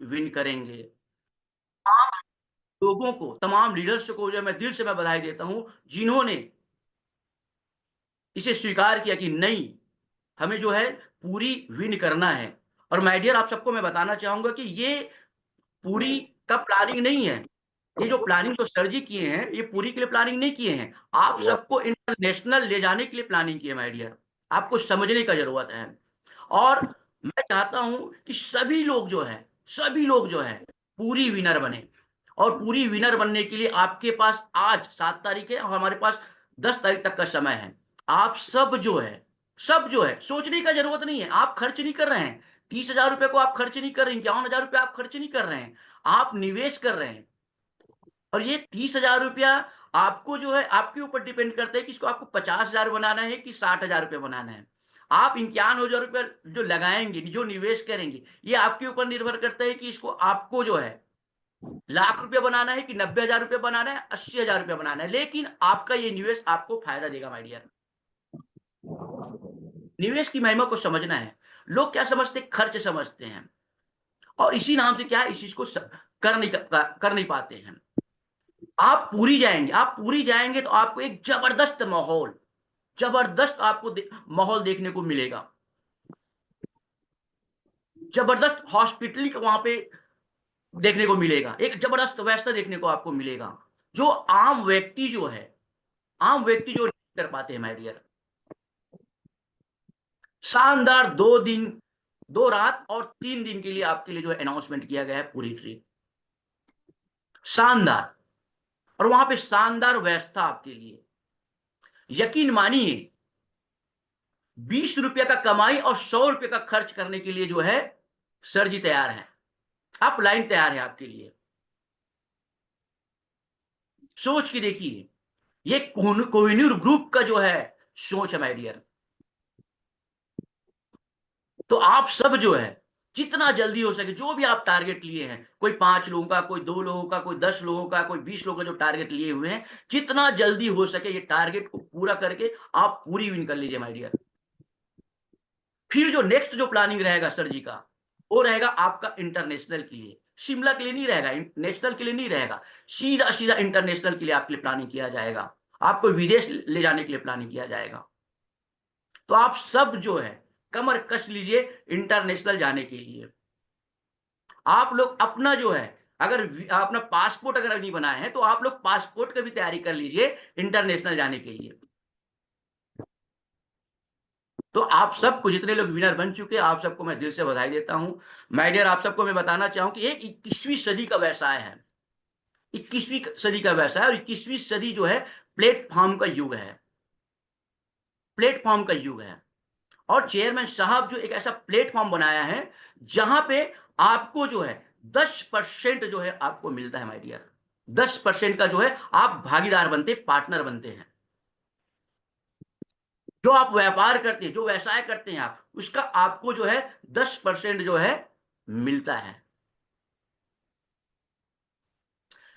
Win करेंगे। तमाम लोगों को, तमाम लीडर्स को जो मैं दिल से मैं बधाई देता हूँ, जिन्होंने इसे स्वीकार किया कि नहीं, हमें जो है पूरी विन करना है। और माय डियर आप सबको मैं बताना चाहूँगा कि ये पूरी का प्लानिंग नहीं है। ये जो प्लानिंग जो सर जी किए हैं, ये पूरी के लिए प्लानिंग नहीं किए हैं। आप सबको इंटरनेशनल ले जाने के लिए प्लानिंग की है माय डियर। आपको समझने का ज़रूरत है। और मैं चाहता हूँ कि सभी लोग जो हैं, पूरी विनर बने। और पूरी विनर बनने के लिए आपके पास आज 7 तारीख है और हमारे पास 10 तारीख तक का समय है। आप सब जो है, सोचने का ज़रूरत नहीं है। आप खर्च नहीं कर रहे हैं। 30,000 रुपए को आप खर्च नहीं कर रहे हैं, 51,000 रुपए आप खर्च नहीं कर रहे हैं। आप निवेश कर रहे हैं। और ये 30,000 रुपया आपको जो है आपके ऊपर डिपेंड करता है कि इसको आपको 50,000 बनाना है कि 60,000 रुपये बनाना है। आप 51,000 रुपये जो लगाएंगे, जो निवेश करेंगे, ये आपके ऊपर निर्भर करता है कि इसको आपको जो है लाख रुपया बनाना है कि 90,000 रुपये बनाना है, 80,000 रुपये बनाना है। लेकिन आपका ये निवेश आपको फायदा देगा माय डियर। निवेश की महिमा को समझना है। लोग क्या समझते हैं? खर्च समझते हैं। और इसी नाम से क्या है, इस चीज को कर नहीं पाते हैं। आप पूरी जाएंगे तो आपको एक जबरदस्त आपको माहौल देखने को मिलेगा। जबरदस्त हॉस्पिटलिटी वहां पे देखने को मिलेगा। एक जबरदस्त व्यवस्था देखने को आपको मिलेगा, जो आम व्यक्ति जो नहीं कर पाते हैं माय डियर। शानदार 2 दिन 2 रात और 3 दिन के लिए आपके लिए जो है अनाउंसमेंट किया गया है पूरी ट्रिप। शानदार। और वहां पे शानदार व्यवस्था आपके लिए। यकीन मानिए, 20 रुपये का कमाई और 100 रुपये का खर्च करने के लिए जो है सर जी तैयार हैं। आप लाइन तैयार है आपके लिए। सोच के देखिए, ये कोहिनूर ग्रुप का जो है सोच है माय डियर। तो आप सब जो है जितना जल्दी हो सके, जो भी आप टारगेट लिए हैं, कोई 5 लोगों का, कोई 2 लोगों का, कोई 10 लोगों का, कोई 20 लोगों का जो टारगेट लिए हुए हैं, जितना जल्दी हो सके ये टारगेट को पूरा करके आप पूरी विन कर लीजिए माय डियर। फिर जो नेक्स्ट जो प्लानिंग रहेगा सर जी का, वो रहेगा आपका इंटरनेशनल के लिए। शिमला के लिए नहीं रहेगा, नेशनल के लिए नहीं रहेगा। सीधा सीधा इंटरनेशनल के लिए आपके लिए प्लानिंग किया जाएगा। आपको विदेश ले जाने के लिए प्लानिंग किया जाएगा। तो आप सब जो है कमर कस लीजिए इंटरनेशनल जाने के लिए। आप लोग अपना जो है, अगर अपना पासपोर्ट अगर नहीं बनाए हैं तो आप लोग पासपोर्ट की भी तैयारी कर लीजिए इंटरनेशनल जाने के लिए। तो आप सबको, जितने लोग विनर बन चुके हैं, आप सबको मैं दिल से बधाई देता हूं। माय डियर आप सबको मैं बताना चाहूं कि एक 21वीं सदी का व्यवसाय है। 21वीं सदी का व्यवसाय, और 21वीं सदी जो है प्लेटफॉर्म का युग है। प्लेटफॉर्म का युग है। और चेयरमैन साहब जो एक ऐसा प्लेटफॉर्म बनाया है जहां पे आपको जो है 10% जो है आपको मिलता है माय डियर। 10% का जो है आप भागीदार बनते, पार्टनर बनते हैं। जो आप व्यापार करते हैं, जो व्यवसाय करते हैं आप, उसका आपको जो है 10% जो है मिलता है।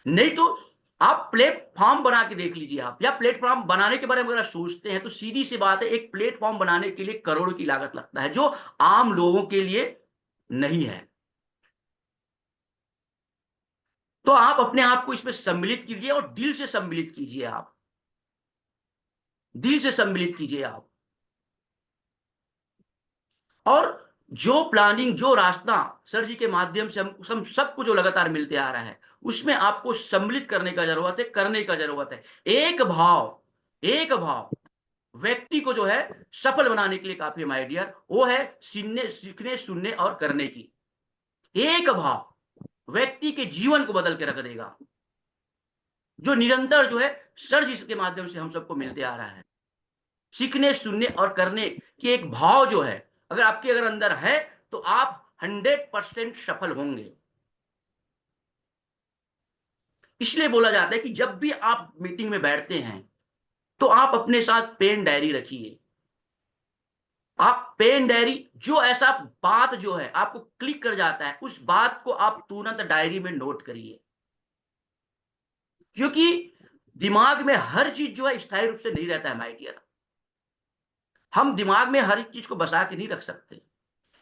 नहीं तो आप प्लेटफॉर्म बना के देख लीजिए आप, या प्लेटफॉर्म बनाने के बारे में अगर सोचते हैं तो सीधी सी बात है, एक प्लेटफॉर्म बनाने के लिए करोड़ों की लागत लगता है, जो आम लोगों के लिए नहीं है। तो आप अपने आप को इसमें सम्मिलित कीजिए और दिल से सम्मिलित कीजिए। आप दिल से सम्मिलित कीजिए आप। और जो प्लानिंग, जो रास्ता सर जी के माध्यम से हम सबको जो लगातार मिलते आ रहा है, उसमें आपको सम्मिलित करने का जरूरत है, करने का जरूरत है। एक भाव व्यक्ति को जो है सफल बनाने के लिए काफी माय डियर, वो है सीखने सुनने और करने की। एक भाव व्यक्ति के जीवन को बदल के रख देगा, जो निरंतर जो है सर जी के माध्यम से हम सबको मिलते आ रहा है। सीखने सुनने और करने की एक भाव जो है, अगर आपके अगर अंदर है, तो आप 100% सफल होंगे। इसलिए बोला जाता है कि जब भी आप मीटिंग में बैठते हैं तो आप अपने साथ पेन डायरी रखिए। आप पेन डायरी, जो ऐसा बात जो है आपको क्लिक कर जाता है, उस बात को आप तुरंत डायरी में नोट करिए। क्योंकि दिमाग में हर चीज जो है स्थायी रूप से नहीं रहता है माय डियर। हम दिमाग में हर एक चीज को बसा के नहीं रख सकते।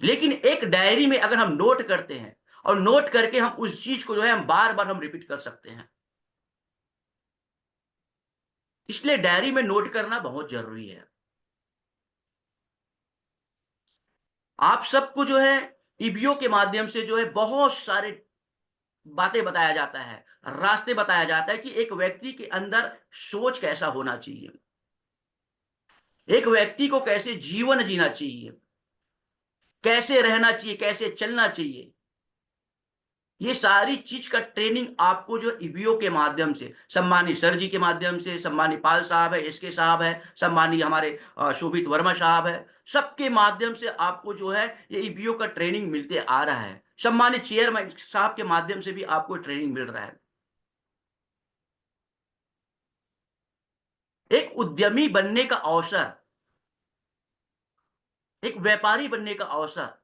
लेकिन एक डायरी में अगर हम नोट करते हैं और नोट करके हम उस चीज को जो है हम बार-बार हम रिपीट कर सकते हैं। इसलिए डायरी में नोट करना बहुत ज़रूरी है। आप सबको जो है ईबीओ के माध्यम से जो है बहुत सारे बातें बताया जाता है, रास्ते बताया जाता है कि एक व्यक्ति के अंदर सोच कैसा होना चाहिए, एक व्यक्ति को कैसे जीवन जीना चाहिए, कैसे रहना चाहिए, कैसे चलना चाहिए। ये सारी चीज का ट्रेनिंग आपको जो ईबीओ के माध्यम से, सम्मानीय सर जी के माध्यम से, सम्मानीय पाल साहब है, एसके साहब है, सम्मानीय हमारे शोभित वर्मा साहब है, सबके माध्यम से आपको जो है ये ईबीओ का ट्रेनिंग मिलते आ रहा है। सम्मानित चेयरमैन साहब के माध्यम से भी आपको ट्रेनिंग मिल रहा है। एक उद्यमी बनने का अवसर, एक व्यापारी बनने का अवसर,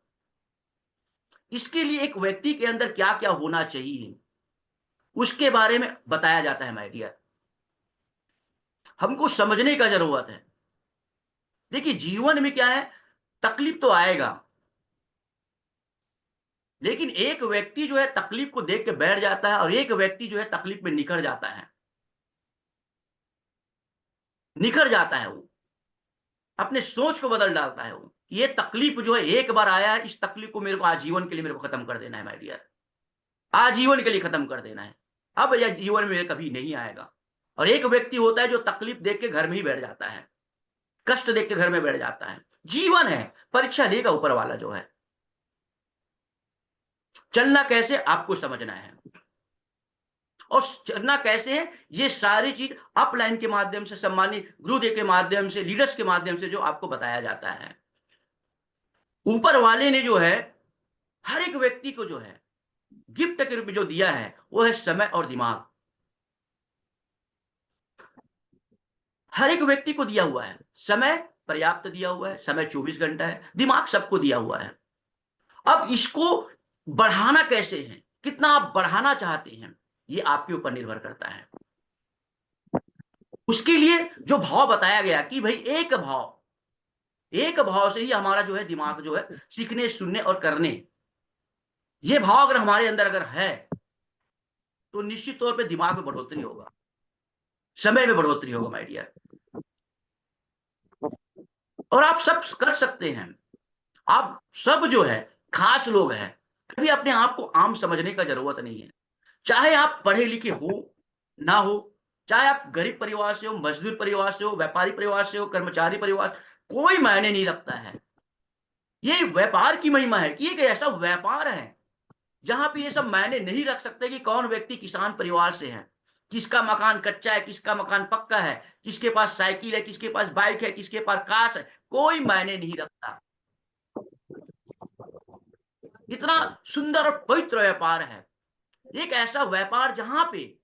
इसके लिए एक व्यक्ति के अंदर क्या-क्या होना चाहिए, उसके बारे में बताया जाता है माय डियर। हमको समझने का ज़रूरत है। देखिए जीवन में क्या है, तकलीफ तो आएगा, लेकिन एक व्यक्ति जो है तकलीफ को देख के बैठ जाता है और एक व्यक्ति जो है तकलीफ में निखर जाता है। निखर जाता है वो, अपने सोच को बदल डालता है वो। ये तकलीफ जो है एक बार आया है, इस तकलीफ को मेरे को आजीवन के लिए मेरे को खत्म कर देना है माय डियर। आजीवन के लिए खत्म कर देना है। अब यह जीवन में कभी नहीं आएगा। और एक व्यक्ति होता है जो तकलीफ देख के घर में ही बैठ जाता है, कष्ट देख के घर में बैठ जाता है। जीवन है, परीक्षा लेगा ऊपर वाला जो है। चलना कैसे आपको समझना है, और चलना कैसे है ये सारी चीज अपलाइन के माध्यम से, सम्मानित गुरुदेव के माध्यम से, लीडर्स के माध्यम से जो आपको बताया जाता है। ऊपर वाले ने जो है हर एक व्यक्ति को जो है गिफ्ट के रूप में जो दिया है वो है समय और दिमाग। हर एक व्यक्ति को दिया हुआ है। समय पर्याप्त दिया हुआ है, समय 24 घंटा है, दिमाग सबको दिया हुआ है। अब इसको बढ़ाना कैसे है, कितना आप बढ़ाना चाहते हैं, ये आपके ऊपर निर्भर करता है। उसके लिए जो भाव बताया गया कि भाई एक भाव से ही हमारा जो है दिमाग जो है सीखने, सुनने और करने, ये भाव अगर हमारे अंदर अगर है तो निश्चित तौर पे दिमाग में बढ़ोतरी होगा, समय में बढ़ोतरी होगा माय डियर। और आप सब कर सकते हैं। आप सब जो है खास लोग हैं, कभी अपने आप को आम समझने का जरूरत नहीं है। चाहे आप पढ़े लिखे हो ना हो, चाहे आप गरीब परिवार से हो, मजदूर परिवार से हो, व्यापारी परिवार से हो, कर्मचारी परिवार, कोई मायने नहीं रखता है। ये व्यापार की महिमा है कि एक ऐसा व्यापार है जहां पे ये सब मायने नहीं रख सकते कि कौन व्यक्ति किसान परिवार से है, किसका मकान कच्चा है, किसका मकान पक्का है, किसके पास साइकिल है, किसके पास बाइक है, किसके पास कार है, कोई मायने नहीं रखता। इतना सुंदर और पवित्र व्यापार है। एक ऐसा व्यापार जहां पे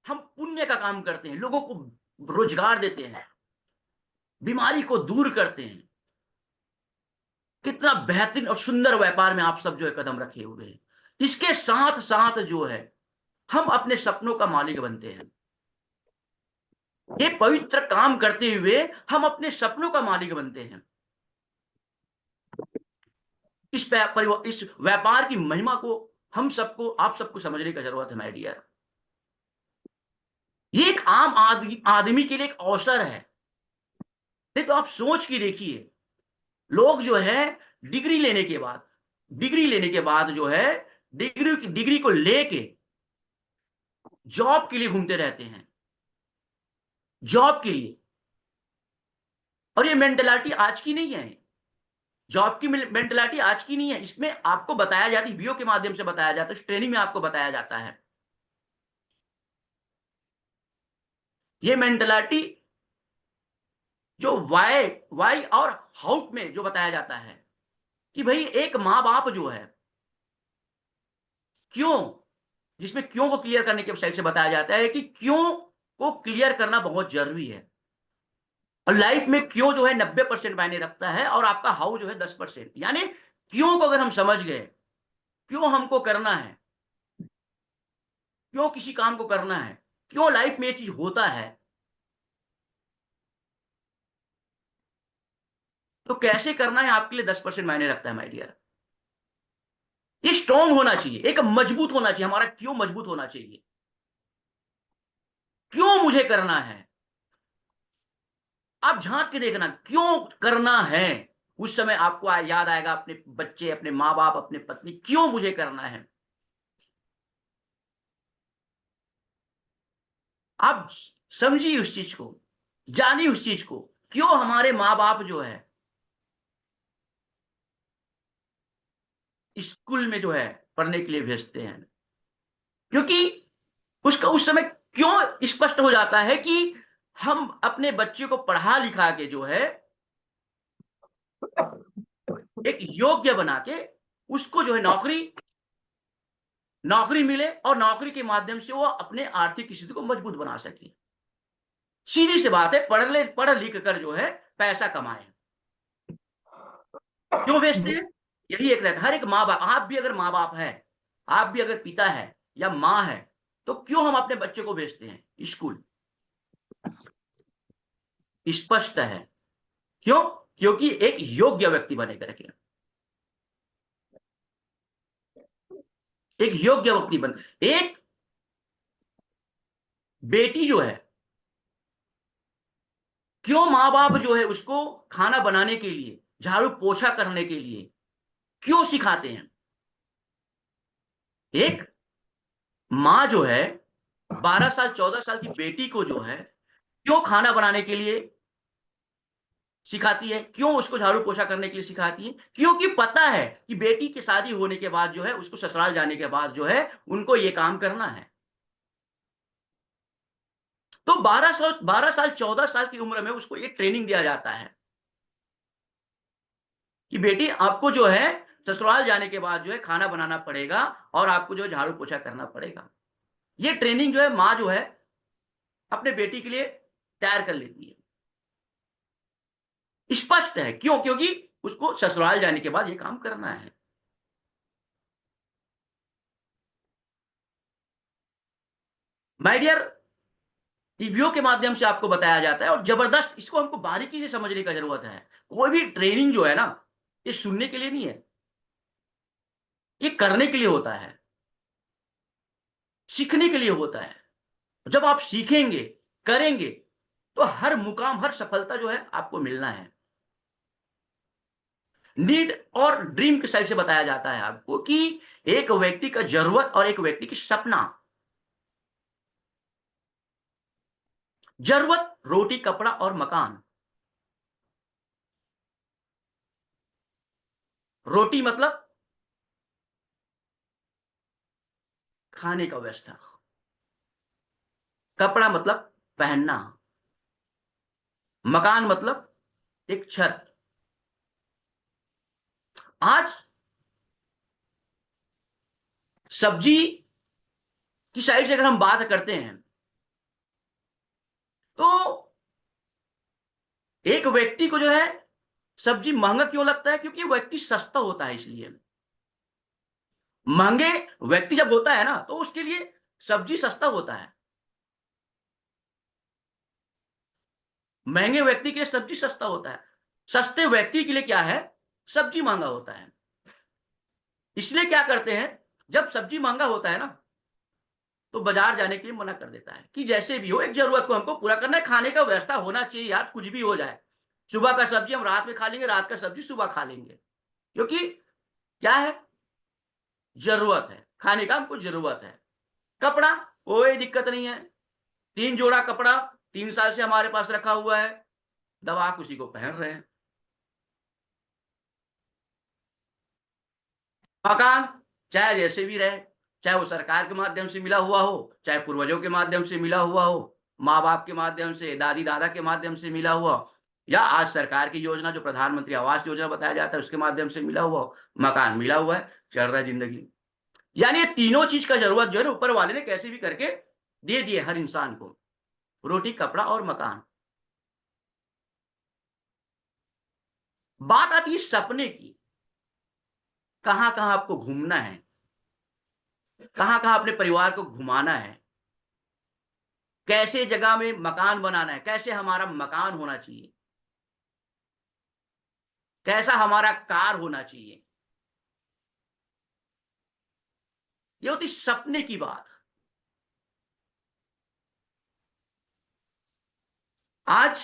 हम पुण्य का काम करते हैं, लोगों को रोजगार देते हैं, बीमारी को दूर करते हैं। कितना बेहतरीन और सुंदर व्यापार में आप सब जो है कदम रखे हुए हैं। इसके साथ साथ जो है हम अपने सपनों का मालिक बनते हैं। ये पवित्र काम करते हुए हम अपने सपनों का मालिक बनते हैं। इस व्यापार की महिमा को हम सबको, आप सबको समझने की जरूरत है माय डियर। ये एक आम आदमी के लिए एक अवसर है। नहीं तो आप सोच के देखिए, लोग जो है डिग्री लेने के बाद जो है डिग्री को लेके जॉब के लिए घूमते रहते हैं, जॉब के लिए। और ये मेंटालिटी आज की नहीं है, जॉब की मेंटालिटी आज की नहीं है। इसमें आपको बताया जाता है, वीओ के माध्यम से बताया जाता है, ट्रेनिंग में आपको बताया जाता है। ये मेंटालिटी जो वाई और हाउ में जो बताया जाता है कि भाई एक माँ बाप जो है क्यों, जिसमें क्यों को क्लियर करने के साइड से बताया जाता है कि क्यों को क्लियर करना बहुत जरूरी है। और लाइफ में क्यों जो है 90% मायने रखता है और आपका हाउ जो है 10%। यानी क्यों को अगर हम समझ गए, क्यों हमको करना है, क्यों किसी काम को करना है, क्यों लाइफ में ये चीज होता है, तो कैसे करना है आपके लिए 10% मायने रखता है माय डियर। ये स्ट्रांग होना चाहिए, एक मजबूत होना चाहिए। हमारा क्यों मजबूत होना चाहिए, क्यों मुझे करना है। आप झांक के देखना क्यों करना है। उस समय आपको याद आएगा अपने बच्चे, अपने माँ बाप, अपने पत्नी, क्यों मुझे करना है। आप समझिए उस चीज को, जानिए उस चीज को, क्यों हमारे माँ बाप जो है स्कूल में जो है पढ़ने के लिए भेजते हैं। क्योंकि उसका उस समय क्यों स्पष्ट हो जाता है कि हम अपने बच्चे को पढ़ा लिखा के जो है एक योग्य बना के उसको जो है नौकरी नौकरी मिले, और नौकरी के माध्यम से वो अपने आर्थिक स्थिति को मजबूत बना सके। सीधी सी बात है, पढ़ लिख कर जो है पैसा कमाए। क्यों भेजते हैं, यही एक रहता है। हर एक माँ बाप, आप भी अगर माँ बाप है, आप भी अगर पिता है या माँ है, तो क्यों हम अपने बच्चे को भेजते हैं स्कूल। स्पष्ट है, क्यों, क्योंकि एक योग्य व्यक्ति बने करके, एक योग्य व्यक्ति बन। एक बेटी जो है, क्यों माँ बाप जो है उसको खाना बनाने के लिए, झाड़ू पोछा करने के लिए क्यों सिखाते हैं। एक माँ जो है 12 साल 14 साल की बेटी को जो है क्यों खाना बनाने के लिए सिखाती है, क्यों उसको झाड़ू पोछा करने के लिए सिखाती है, क्योंकि पता है कि बेटी की शादी होने के बाद जो है उसको ससुराल जाने के बाद जो है उनको ये काम करना है। तो 12 साल 14 साल की उम्र में उसको ये ट्रेनिंग दिया जाता है कि बेटी आपको जो है ससुराल जाने के बाद जो है खाना बनाना पड़ेगा, और आपको जो है झाड़ू पोछा करना पड़ेगा। ये ट्रेनिंग जो है माँ जो है अपने बेटी के लिए तैयार कर लेती है। स्पष्ट है क्यों, क्योंकि उसको ससुराल जाने के बाद ये काम करना है। माय डियर, टीवीओ के माध्यम से आपको बताया जाता है, और जबरदस्त इसको हमको बारीकी से समझने का जरूरत है। कोई भी ट्रेनिंग जो है ना, ये सुनने के लिए नहीं है, ये करने के लिए होता है, सीखने के लिए होता है। जब आप सीखेंगे, करेंगे, तो हर मुकाम, हर सफलता जो है आपको मिलना है। नीड और ड्रीम के साइड से बताया जाता है आपको कि एक व्यक्ति का जरूरत और एक व्यक्ति की सपना। जरूरत रोटी कपड़ा और मकान। रोटी मतलब खाने का व्यवस्था, कपड़ा मतलब पहनना, मकान मतलब एक छत। आज सब्जी की साइड से अगर हम बात करते हैं, तो एक व्यक्ति को जो है सब्जी महंगा क्यों लगता है, क्योंकि व्यक्ति सस्ता होता है। इसलिए महंगे व्यक्ति जब होता है ना, तो उसके लिए सब्जी सस्ता होता है। महंगे व्यक्ति के लिए सब्जी सस्ता होता है, सस्ते व्यक्ति के लिए क्या है, सब्जी महंगा होता है। इसलिए क्या करते हैं, जब सब्जी महंगा होता है ना, तो बाजार जाने के लिए मना कर देता है कि जैसे भी हो एक जरूरत को हमको पूरा करना है, खाने का व्यवस्था होना चाहिए यार, कुछ भी हो जाए। सुबह का सब्जी हम रात में खा लेंगे, रात का सब्जी सुबह खा लेंगे, क्योंकि क्या है, जरूरत है, खाने का हमको जरूरत है। कपड़ा, कोई दिक्कत नहीं है, 3 जोड़ा कपड़ा 3 साल से हमारे पास रखा हुआ है, दवा उसी को पहन रहे हैं। मकान, चाहे जैसे भी रहे, चाहे वो सरकार के माध्यम से मिला हुआ हो, चाहे पूर्वजों के माध्यम से मिला हुआ हो, माँ बाप के माध्यम से, दादी दादा के माध्यम से मिला हुआ हो, या आज सरकार की योजना जो प्रधानमंत्री आवास योजना बताया जाता है उसके माध्यम से मिला हुआ हो, मकान मिला हुआ है, चल रहा है जिंदगी। यानी ये तीनों चीज का जरूरत जो है ना, ऊपर वाले ने कैसे भी करके दे दिए हर इंसान को, रोटी कपड़ा और मकान। बात आती है सपने की, कहां कहां आपको घूमना है, कहां कहां अपने परिवार को घुमाना है, कैसे जगह में मकान बनाना है, कैसे हमारा मकान होना चाहिए, कैसा हमारा कार होना चाहिए। ये होती सपने की बात। आज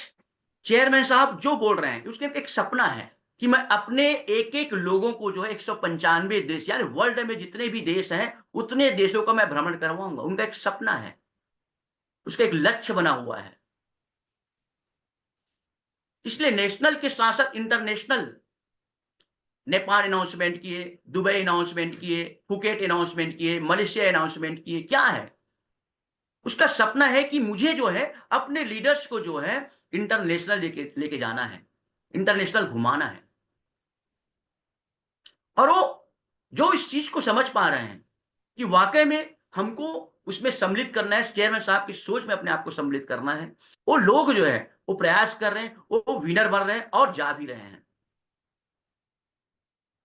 चेयरमैन साहब जो बोल रहे हैं उसके एक सपना है कि मैं अपने एक एक लोगों को जो है 195 देश यानी वर्ल्ड में जितने भी देश हैं उतने देशों का मैं भ्रमण करवाऊंगा। उनका एक सपना है, उसका एक लक्ष्य बना हुआ है। इसलिए नेशनल के साथ साथ इंटरनेशनल नेपाल अनाउंसमेंट किए, दुबई अनाउंसमेंट किए, फुकेट अनाउंसमेंट किए, मलेशिया अनाउंसमेंट किए। क्या है उसका सपना? है कि मुझे जो है अपने लीडर्स को जो है इंटरनेशनल लेके लेके जाना है, इंटरनेशनल घुमाना है। और वो जो इस चीज को समझ पा रहे हैं कि वाकई में हमको उसमें सम्मिलित करना है, चेयरमैन साहब की सोच में अपने आप को सम्मिलित करना है, वो लोग जो है वो प्रयास कर रहे हैं, वो विनर बन रहे हैं और जा भी रहे हैं।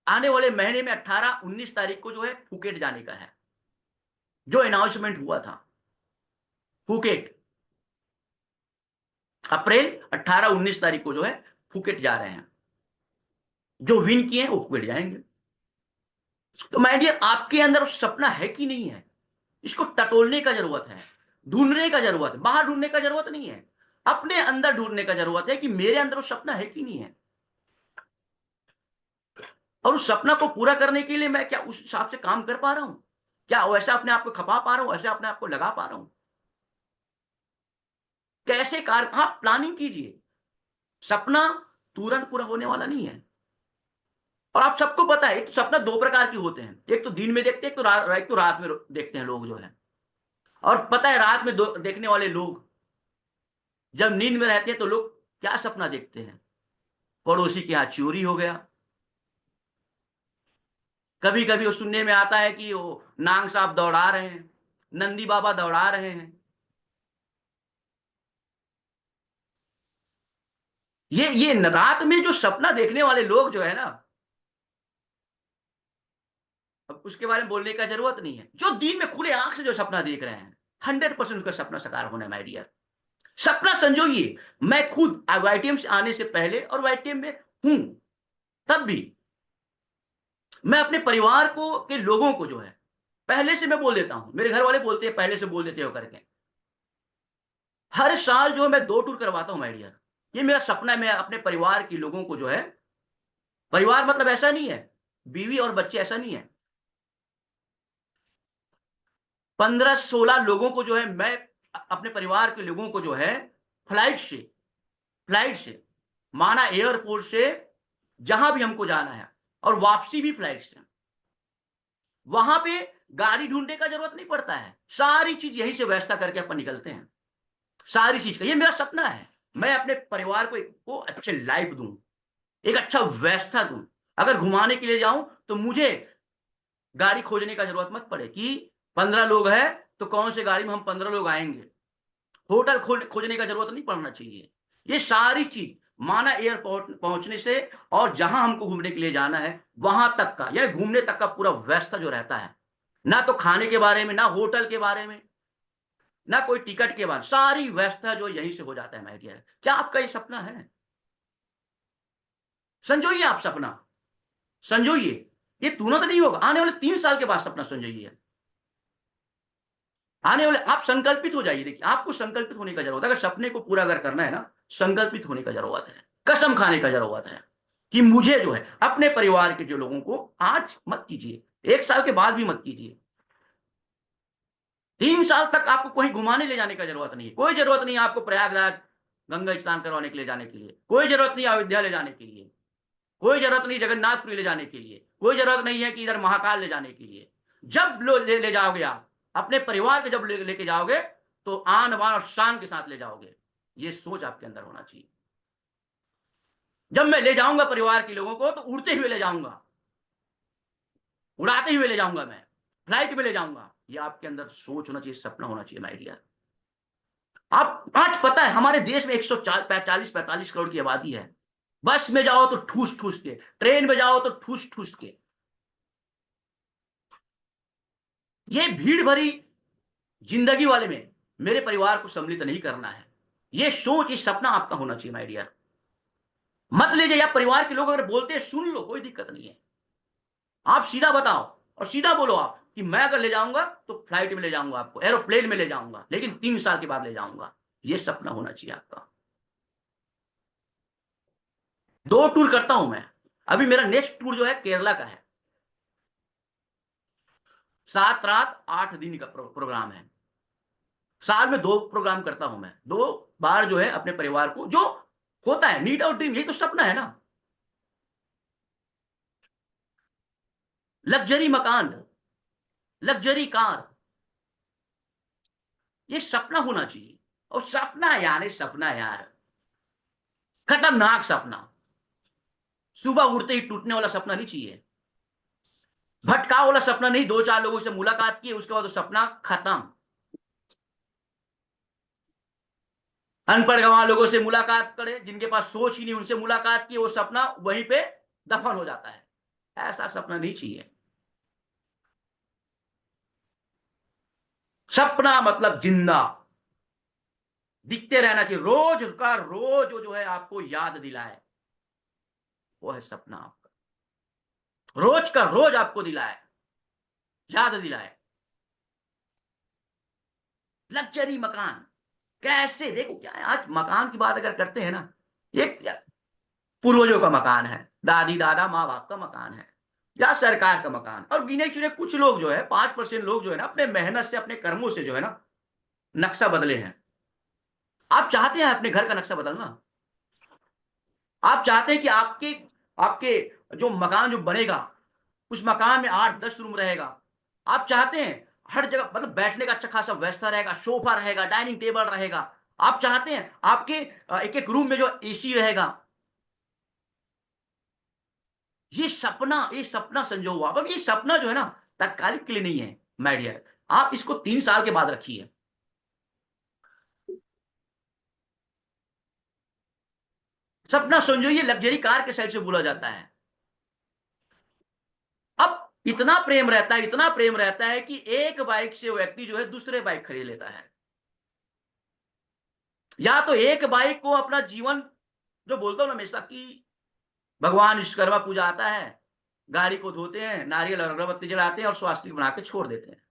आने वाले महीने में 18-19 तारीख को जो है फुकेट जाने का है, जो अनाउंसमेंट हुआ था। फुकेट अप्रैल 18-19 तारीख को जो है फुकेट जा रहे हैं। जो विन किए हैं वो फुकेट जाएंगे। तो माय डियर, आपके अंदर वो सपना है कि नहीं है? इसको टटोलने का जरूरत है, ढूंढने का जरूरत है। बाहर ढूंढने का जरूरत नहीं है, अपने अंदर ढूंढने का जरूरत है कि मेरे अंदर वो सपना है कि नहीं है। और उस सपना को पूरा करने के लिए मैं क्या उस हिसाब से काम कर पा रहा हूं? क्या वैसा अपने आप को खपा पा रहा हूं, वैसे अपने आप को लगा पा रहा हूं? कैसे कार हाँ, प्लानिंग कीजिए। सपना तुरंत पूरा होने वाला नहीं है। और आप सबको पता है, एक तो सपना दो प्रकार के होते हैं, एक तो दिन में देखते हैं, एक तो रात में देखते हैं लोग जो है। और पता है रात में देखने वाले लोग जब नींद में रहते हैं तो लोग क्या सपना देखते हैं? पड़ोसी के यहाँ चोरी हो गया। कभी कभी वो सुनने में आता है कि वो नांग साहब दौड़ा रहे हैं, नंदी बाबा दौड़ा रहे हैं। ये रात में जो सपना देखने वाले लोग जो है ना, अब उसके बारे में बोलने का जरूरत नहीं है। जो दिन में खुले आंख से जो सपना देख रहे हैं 100% उसका सपना साकार होना है माय डियर। सपना संजोइए। मैं खुद वाईटीएम से आने से पहले और वाईटीएम में हूं तब भी मैं अपने परिवार को के लोगों को जो है पहले से मैं बोल देता हूं। मेरे घर वाले बोलते हैं पहले से बोल देते हो करके। हर साल जो मैं 2 टूर करवाता हूं माय डियर। ये मेरा सपना है। मैं अपने परिवार के लोगों को जो है, परिवार मतलब ऐसा नहीं है बीवी और बच्चे, ऐसा नहीं है, 15-16 लोगों को जो है मैं अपने परिवार के लोगों को जो है फ्लाइट से फ्लाइट से माना एयरपोर्ट से जहां भी हमको जाना है और वापसी भी फ्लाइट से, वहां पे गाड़ी ढूंढने का जरूरत नहीं पड़ता है। सारी चीज यहीं से व्यवस्था करके अपन निकलते हैं। सारी चीज का ये मेरा सपना है। मैं अपने परिवार को अच्छे लाइफ दूं, एक अच्छा व्यवस्था दूं। अगर घुमाने के लिए जाऊं तो मुझे गाड़ी खोजने का जरूरत मत पड़े कि 15 लोग हैं तो कौन से गाड़ी में हम 15 लोग आएंगे। होटल खोजने का जरूरत नहीं पड़ना चाहिए। ये सारी चीज माना एयरपोर्ट पहुंचने से और जहां हमको घूमने के लिए जाना है वहां तक का, यानी घूमने तक का पूरा व्यवस्था जो रहता है, ना तो खाने के बारे में, ना होटल के बारे में, ना कोई टिकट के बारे में, सारी व्यवस्था जो यहीं से हो जाता है माय डियर। क्या आपका ये सपना है? संजोइए आप सपना, संजोइए। ये तुरंत नहीं होगा, आने वाले 3 साल के बाद सपना संजोइए। आने वाले आप संकल्पित हो जाइए। देखिए आपको संकल्पित होने का जरूरत है। अगर सपने को पूरा अगर करना है ना, संकल्पित होने का जरूरत है, कसम खाने का जरूरत है कि मुझे जो है अपने परिवार के जो लोगों को, आज मत कीजिए, 1 साल के बाद भी मत कीजिए, 3 साल तक आपको कहीं घुमाने ले जाने का जरूरत नहीं है। कोई जरूरत नहीं है आपको प्रयागराज गंगा स्नान करवाने के लिए जाने के लिए, कोई जरूरत नहीं अयोध्या ले जाने के लिए, कोई जरूरत नहीं जगन्नाथपुरी ले जाने के लिए, कोई जरूरत नहीं है कि इधर महाकाल ले जाने के लिए। जब ले जाओगे आप अपने परिवार को, जब लेके जाओगे तो आन बान और शान के साथ ले जाओगे। ये सोच आपके अंदर होना चाहिए। जब मैं ले जाऊंगा परिवार के लोगों को तो उड़ते हुए ले जाऊंगा, उड़ाते हुए ले जाऊंगा, मैं फ्लाइट में ले जाऊंगा। ये आपके अंदर सोच होना चाहिए, सपना होना चाहिए माय डियर। आप आज पता है हमारे देश में 145 करोड़ की आबादी है। बस में जाओ तो ठूस ठूस के, ट्रेन में जाओ तो ठूस ठूस के। ये भीड़ भरी जिंदगी वाले में मेरे परिवार को सम्मिलित नहीं करना है। ये सोच, ये सपना आपका होना चाहिए माय डियर। मत ले जाइए। परिवार के लोग अगर बोलते हैं सुन लो, कोई दिक्कत नहीं है। आप सीधा बताओ और सीधा बोलो। आप कि मैं अगर ले जाऊंगा तो फ्लाइट में ले जाऊंगा, आपको एरोप्लेन में ले जाऊंगा, लेकिन 3 साल के बाद ले जाऊंगा। ये सपना होना चाहिए आपका। 2 टूर करता हूं मैं। अभी मेरा नेक्स्ट टूर जो है केरला का है। 7 रात 8 दिन का प्रोग्राम है। साल में 2 प्रोग्राम करता हूं मैं, 2 बार जो है अपने परिवार को, जो होता है नीड और ड्रीम, यही तो सपना है ना। लग्जरी मकान, लग्जरी कार, ये सपना होना चाहिए। और सपना यार, ये सपना यार, खतरनाक सपना, सुबह उठते ही टूटने वाला सपना नहीं चाहिए। भटकाव वाला सपना नहीं, 2 4 लोगों से मुलाकात की उसके बाद तो सपना खत्म। अनपढ़ गंवार लोगों से मुलाकात करे, जिनके पास सोच ही नहीं, उनसे मुलाकात की, वो सपना वहीं पे दफन हो जाता है। ऐसा सपना नहीं चाहिए। सपना मतलब जिंदा दिखते रहना चाहिए, रोज का रोज जो है आपको याद दिलाए, वो है सपना आपका। रोज का रोज आपको दिलाए, याद दिलाए। लग्जरी मकान, कैसे देखो क्या है, आज मकान की बात अगर करते हैं ना, एक पूर्वजों का मकान है, दादी दादा माँ बाप का मकान है, या सरकार का मकान, और गिने चुने कुछ लोग जो है, 5% लोग जो है ना, अपने मेहनत से अपने कर्मों से जो है ना नक्शा बदले हैं। आप चाहते हैं अपने घर का नक्शा बदलना? आप चाहते हैं कि आपके आपके जो मकान जो बनेगा, उस मकान में 8 10 रूम रहेगा? आप चाहते हैं हर जगह मतलब बैठने का अच्छा खासा व्यवस्था रहेगा, सोफा रहेगा, डाइनिंग टेबल रहेगा? आप चाहते हैं आपके एक एक रूम में जो एसी रहेगा? ये सपना संजो हुआ, अब ये सपना जो है ना तात्कालिक के लिए नहीं है माय डियर। आप इसको 3 साल के बाद रखिए। सपना संजो, ये लग्जरी कार के साइड से बोला जाता है। अब इतना प्रेम रहता है, इतना प्रेम रहता है कि एक बाइक से व्यक्ति जो है दूसरे बाइक खरीद लेता है। या तो एक बाइक को अपना जीवन, जो बोलता हूं ना हमेशा कि भगवान विश्वकर्मा पूजा आता है, गाड़ी को धोते हैं, नारियल और अगरबत्ती जलाते हैं और स्वास्तिक बना के छोड़ देते हैं।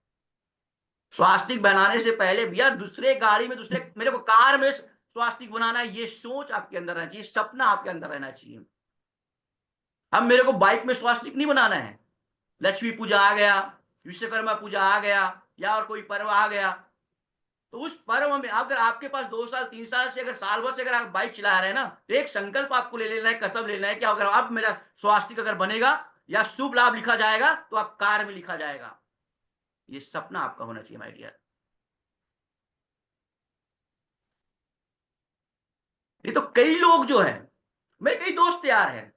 स्वास्तिक बनाने से पहले भैया दूसरे गाड़ी में, दूसरे मेरे को कार में स्वास्तिक बनाना है, ये सोच आपके अंदर रहना चाहिए, सपना आपके अंदर रहना चाहिए। अब मेरे को बाइक में स्वास्तिक नहीं बनाना है। लक्ष्मी पूजा आ गया, विश्वकर्मा पूजा आ गया, या और कोई पर्व आ गया, तो उस पर्व में अगर आपके पास 2 साल 3 साल से, अगर साल भर से अगर आप बाइक चला रहे हैं ना, तो एक संकल्प आपको ले लेना है, कसम लेना है कि अगर आप मेरा स्वास्तिक अगर बनेगा या शुभ लाभ लिखा जाएगा तो आप कार में लिखा जाएगा। ये सपना आपका होना चाहिए माय डियर। ये तो कई लोग जो है, मेरे कई दोस्त यार हैं,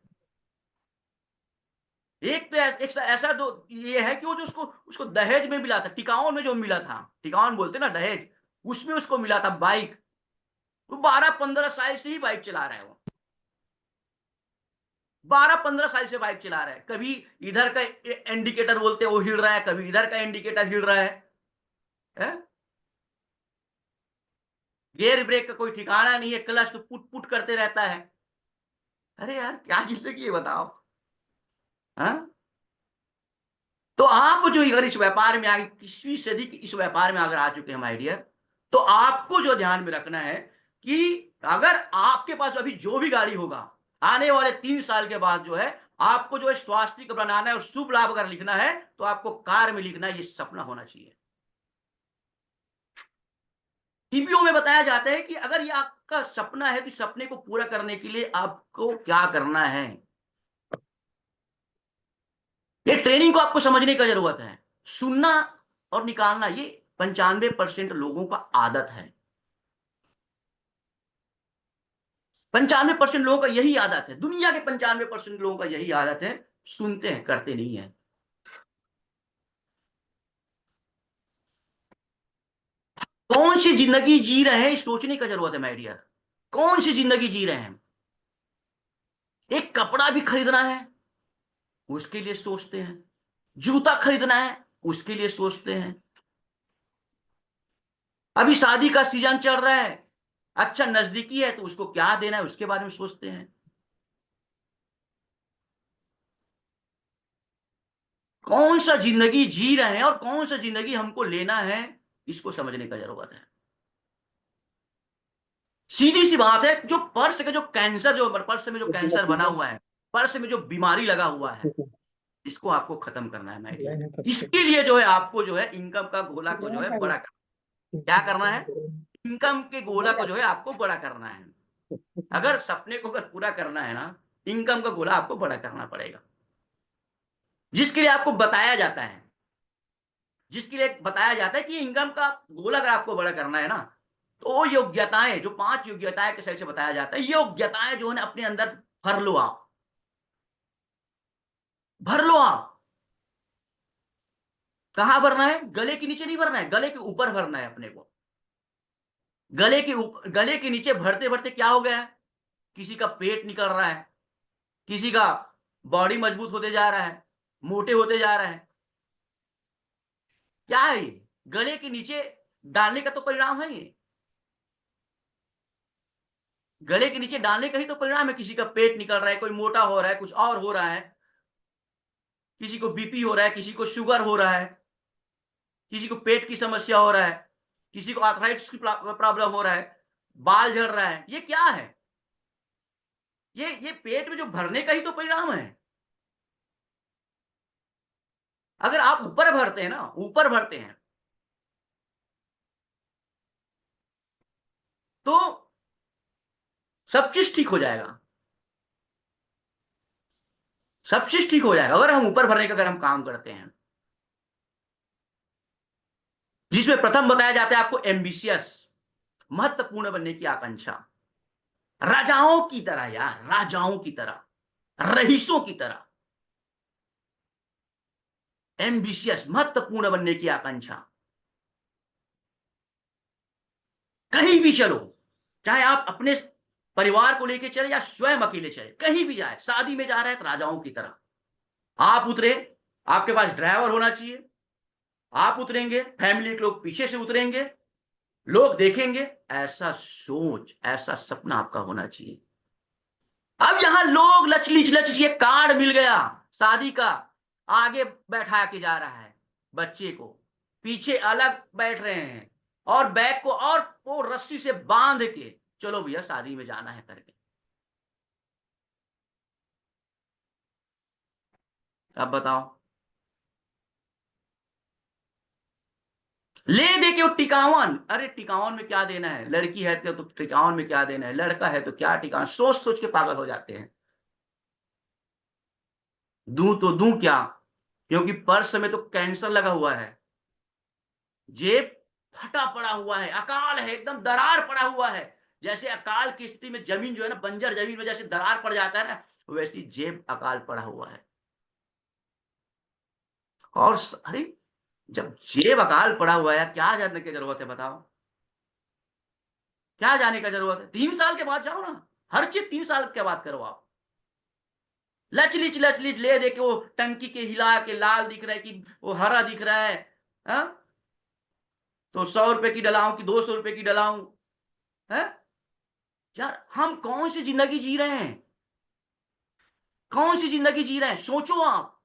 एक तो एक ऐसा जो ये है कि वो जो उसको उसको दहेज में मिला था, टिकावन में जो मिला था, टिकावन बोलते ना दहेज, उसमें उसको मिला था बाइक। वो 12 15 साल से ही बाइक चला रहा है। वो 12 15 साल से बाइक चला रहा है। कभी इधर का इंडिकेटर बोलते हैं वो हिल रहा है, कभी इधर का इंडिकेटर हिल रहा है? गियर ब्रेक का कोई ठिकाना नहीं है, क्लच तो पुट पुट करते रहता है। अरे यार क्या जिंदगी है बताओ। हाँ, तो आप जो अगर इस व्यापार में आगे, 21वीं सदी की इस व्यापार में अगर आ चुके हैं माय डियर, तो आपको जो ध्यान में रखना है कि अगर आपके पास अभी जो भी गाड़ी होगा, आने वाले 3 साल के बाद जो है आपको जो है स्वास्तिक बनाना है और शुभ लाभ अगर लिखना है, तो आपको कार में लिखना है। ये सपना होना चाहिए। टीवीओ में बताया जाता है कि अगर ये आपका सपना है तो इस सपने को पूरा करने के लिए आपको क्या करना है। ये ट्रेनिंग को आपको समझने का जरूरत है। सुनना और निकालना, ये 95% लोगों का आदत है। 95% लोगों का यही आदत है, दुनिया के 95% लोगों का यही आदत है, सुनते हैं करते नहीं है। कौन सी जिंदगी जी रहे हैं, सोचने का जरूरत है माय डियर। कौन सी जिंदगी जी रहे हैं? एक कपड़ा भी खरीदना है, उसके लिए सोचते हैं। जूता खरीदना है, उसके लिए सोचते हैं। अभी शादी का सीजन चल रहा है, अच्छा नजदीकी है तो उसको क्या देना है उसके बारे में सोचते हैं। कौन सा जिंदगी जी रहे हैं और कौन सा जिंदगी हमको लेना है, इसको समझने का जरूरत है। सीधी सी बात है, जो पर्स का जो कैंसर, जो पर्स में जो कैंसर बना हुआ है, पर्स में जो बीमारी लगा हुआ है, इसको आपको खत्म करना है माय डियर। इसके लिए जो है आपको जो है इनकम का गोला को जो है बड़ा करना, क्या करना है, इनकम के गोला को जो है आपको बड़ा करना है। अगर सपने को अगर पूरा करना है ना, इनकम का गोला आपको बड़ा करना पड़ेगा। जिसके लिए आपको बताया जाता है, जिसके लिए बताया जाता है कि इनकम का गोला अगर आपको बड़ा करना है ना, तो वो योग्यताएं, जो 5 योग्यताएं के साइड से बताया जाता है, योग्यताएं जो है ना अपने अंदर भर लो आप, भर लो आप। कहां भरना है? गले के नीचे नहीं भरना है, गले के ऊपर भरना है अपने को। गले के नीचे भरते भरते क्या हो गया है, किसी का पेट निकल रहा है, किसी का बॉडी मजबूत होते जा रहा है, मोटे होते जा रहा है। क्या है ये? गले के नीचे डालने का तो परिणाम है ये, गले के नीचे डालने का ही तो परिणाम है। किसी का पेट निकल रहा है, कोई मोटा हो रहा है, कुछ और हो रहा है, किसी को बीपी हो रहा है, किसी को शुगर हो रहा है, किसी को पेट की समस्या हो रहा है, किसी को आर्थराइटिस की प्रॉब्लम हो रहा है, बाल झड़ रहा है। ये क्या है? ये पेट में जो भरने का ही तो परिणाम है। अगर आप ऊपर भरते हैं ना, ऊपर भरते हैं, तो सब चीज ठीक हो जाएगा, सब चीज ठीक हो जाएगा अगर हम ऊपर भरने का अगर हम काम करते हैं। जिसमें प्रथम बताया जाता है आपको एम्बिशियस, महत्वपूर्ण बनने की आकांक्षा, राजाओं की तरह यार, राजाओं की तरह, रईसों की तरह। एम्बिशियस, महत्वपूर्ण बनने की आकांक्षा। कहीं भी चलो, चाहे आप अपने परिवार को लेके चले या स्वयं अकेले चले, कहीं भी जाए, शादी में जा रहे हैं तो राजाओं की तरह आप उतरे। आपके पास ड्राइवर होना चाहिए, आप उतरेंगे, फैमिली के लोग पीछे से उतरेंगे, लोग देखेंगे, ऐसा सोच, ऐसा सपना आपका होना चाहिए। अब यहां लोग लचलिच लचलिच, ये कार्ड मिल गया शादी का, आगे बैठा के जा रहा है बच्चे को, पीछे अलग बैठ रहे हैं, और बैग को और वो रस्सी से बांध के चलो भैया शादी में जाना है करके। अब बताओ, ले दे के वो टिकावन, अरे टिकावन में क्या देना है, लड़की है तो टिकावन में क्या देना है, लड़का है तो क्या टिकावन, सोच सोच के पागल हो जाते हैं। दूं तो दूं क्या, क्योंकि पर्स में तो कैंसर लगा हुआ है, जेब फटा पड़ा हुआ है, अकाल है, एकदम दरार पड़ा हुआ है। जैसे अकाल की स्थिति में जमीन जो है ना, बंजर जमीन में जैसे दरार पड़ जाता है ना, वैसी जेब अकाल पड़ा हुआ है। और अरे, जब जेब अकाल पड़ा हुआ है, क्या जानने की जरूरत है बताओ, क्या जाने का जरूरत है? 3 साल के बाद जाओ ना, हर चीज 3 साल के बाद करो आप। लचलिच लचलिच ले दे के वो टंकी के हिला के लाल दिख रहा है कि वो हरा दिख रहा है, हा? तो 100 रुपए की डलाऊं कि 200 रुपए की डलाऊं है? यार हम कौन सी जिंदगी जी रहे हैं, कौन सी जिंदगी जी रहे हैं, सोचो आप।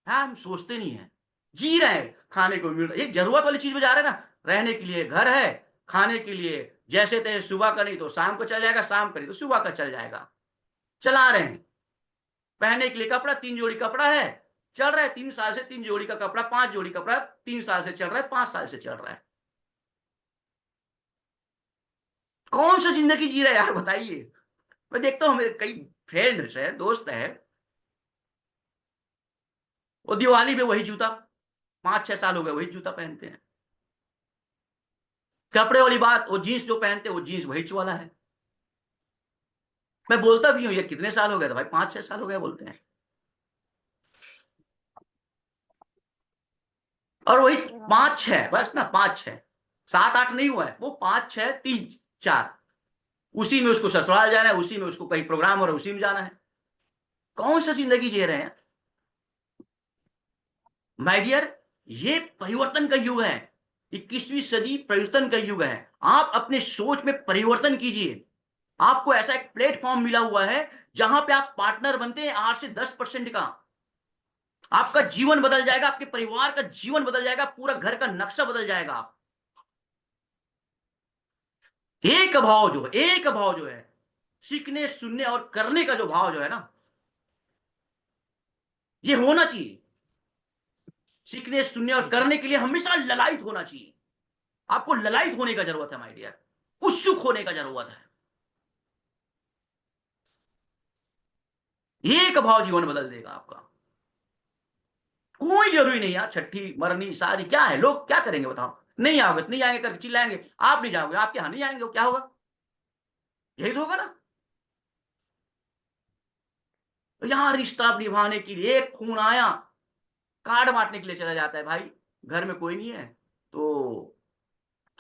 हाँ, हम सोचते नहीं है, जी रहे हैं, खाने को मिल रहा है, ये जरूरत वाली चीज में जा रहे हैं ना, रहने के लिए घर है, खाने के लिए जैसे तैसे सुबह का नहीं तो शाम को चल जाएगा, शाम का नहीं तो सुबह का चल जाएगा, चला रहे हैं। पहनने के लिए कपड़ा, 3 जोड़ी कपड़ा है, चल रहा है 3 साल से, 3 जोड़ी का कपड़ा, 5 जोड़ी कपड़ा, 3 साल से चल रहा है, 5 साल से चल रहा है। कौन सा जिंदगी जी रहा है यार बताइए। मैं देखता हूँ मेरे कई फ्रेंड्स है, दोस्त है, वो दिवाली में वही जूता, 5-6 साल हो गए वही जूता पहनते हैं। कपड़े वाली बात, वो जीन्स जो पहनते हैं वो जीन्स वही वाला है। मैं बोलता भी हूँ ये कितने साल हो गए, तो भाई 5-6 साल हो गए बोलते हैं। और वही 5-6, बस ना, 5-6, 7-8 नहीं हुआ है, वो 5-6-3-4, उसी में उसको ससुराल जाना है, उसी में उसको कहीं प्रोग्राम हो रहा है उसी में जाना है। कौन सा जिंदगी जी रहे हैं माय डियर? ये परिवर्तन का युग है, 21वीं सदी परिवर्तन का युग है। आप अपने सोच में परिवर्तन कीजिए। आपको ऐसा एक प्लेटफॉर्म मिला हुआ है जहां पे आप पार्टनर बनते हैं 8 से 10% का। आपका जीवन बदल जाएगा, आपके परिवार का जीवन बदल जाएगा, पूरा घर का नक्शा बदल जाएगा। आप एक भाव जो है सीखने, सुनने और करने का जो भाव जो है ना, ये होना चाहिए। सीखने, सुनने और करने के लिए हमेशा ललायत होना चाहिए। आपको ललायत होने का जरूरत है माय डियर, उत्सुक होने का जरूरत है। एक भाव जीवन बदल देगा आपका। कोई जरूरी नहीं यार, छठी मरनी शादी क्या है, लोग क्या करेंगे बताओ? नहीं आओगे, नहीं आएंगे करके चिल्लाएंगे, आप नहीं जाओगे, आपके यहां नहीं आएंगे, वो क्या होगा? यही तो होगा ना। तो यहां रिश्ता निभाने के लिए एक खून आया, कार्ड बांटने के लिए चला जाता है, भाई घर में कोई नहीं है तो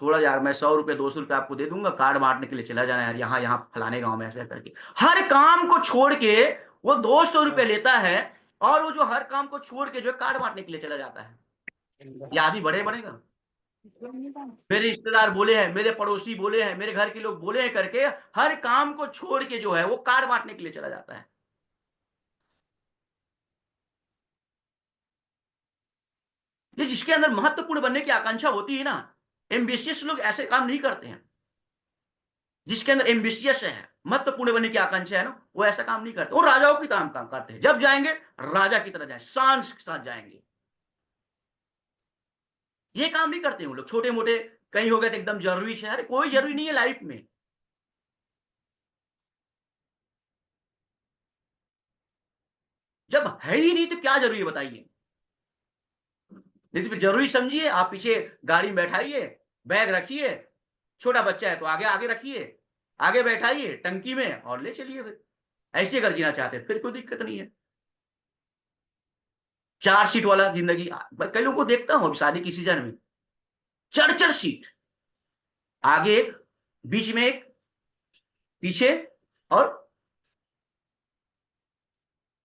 थोड़ा यार मैं 100 रुपये 200 रुपये आपको दे दूंगा, कार्ड बांटने के लिए चला जाना यार, यहाँ यहाँ फलाने गांव में, ऐसा करके हर काम को छोड़ के वो 200 रुपये लेता है, और वो जो हर काम को छोड़ के जो है कार्ड बांटने के लिए चला जाता है। ये आदमी बनेगा? मेरे रिश्तेदार बोले हैं, मेरे पड़ोसी बोले हैं, मेरे घर के लोग बोले हैं करके हर काम को छोड़ के जो है वो कार्ड बांटने के लिए चला जाता है। ये जिसके अंदर महत्वपूर्ण बनने की आकांक्षा होती है ना, एम्बिशियस लोग ऐसे काम नहीं करते हैं। जिसके अंदर एम्बिशियस है, महत्वपूर्ण बनने की आकांक्षा है ना, वो ऐसा काम नहीं करते। वो राजाओं की तरह काम करते हैं, जब जाएंगे राजा की तरह जाए, शान के साथ जाएंगे। ये काम नहीं करते वो लोग, छोटे मोटे कहीं हो गए तो एकदम जरूरी है, अरे कोई जरूरी नहीं है लाइफ में। जब है ही नहीं तो क्या जरूरी है बताइए? नहीं तो फिर जरूरी समझिए, आप पीछे गाड़ी में बैठाइए, बैग रखिए, छोटा बच्चा है तो आगे आगे रखिए, आगे बैठाइए टंकी में और ले चलिए। फिर ऐसे अगर जीना चाहते हैं फिर कोई दिक्कत नहीं है। 4 सीट वाला जिंदगी, कई लोगों को देखता हूं अभी शादी की सीजन में, 4 4 सीट, आगे एक, बीच में एक, पीछे, और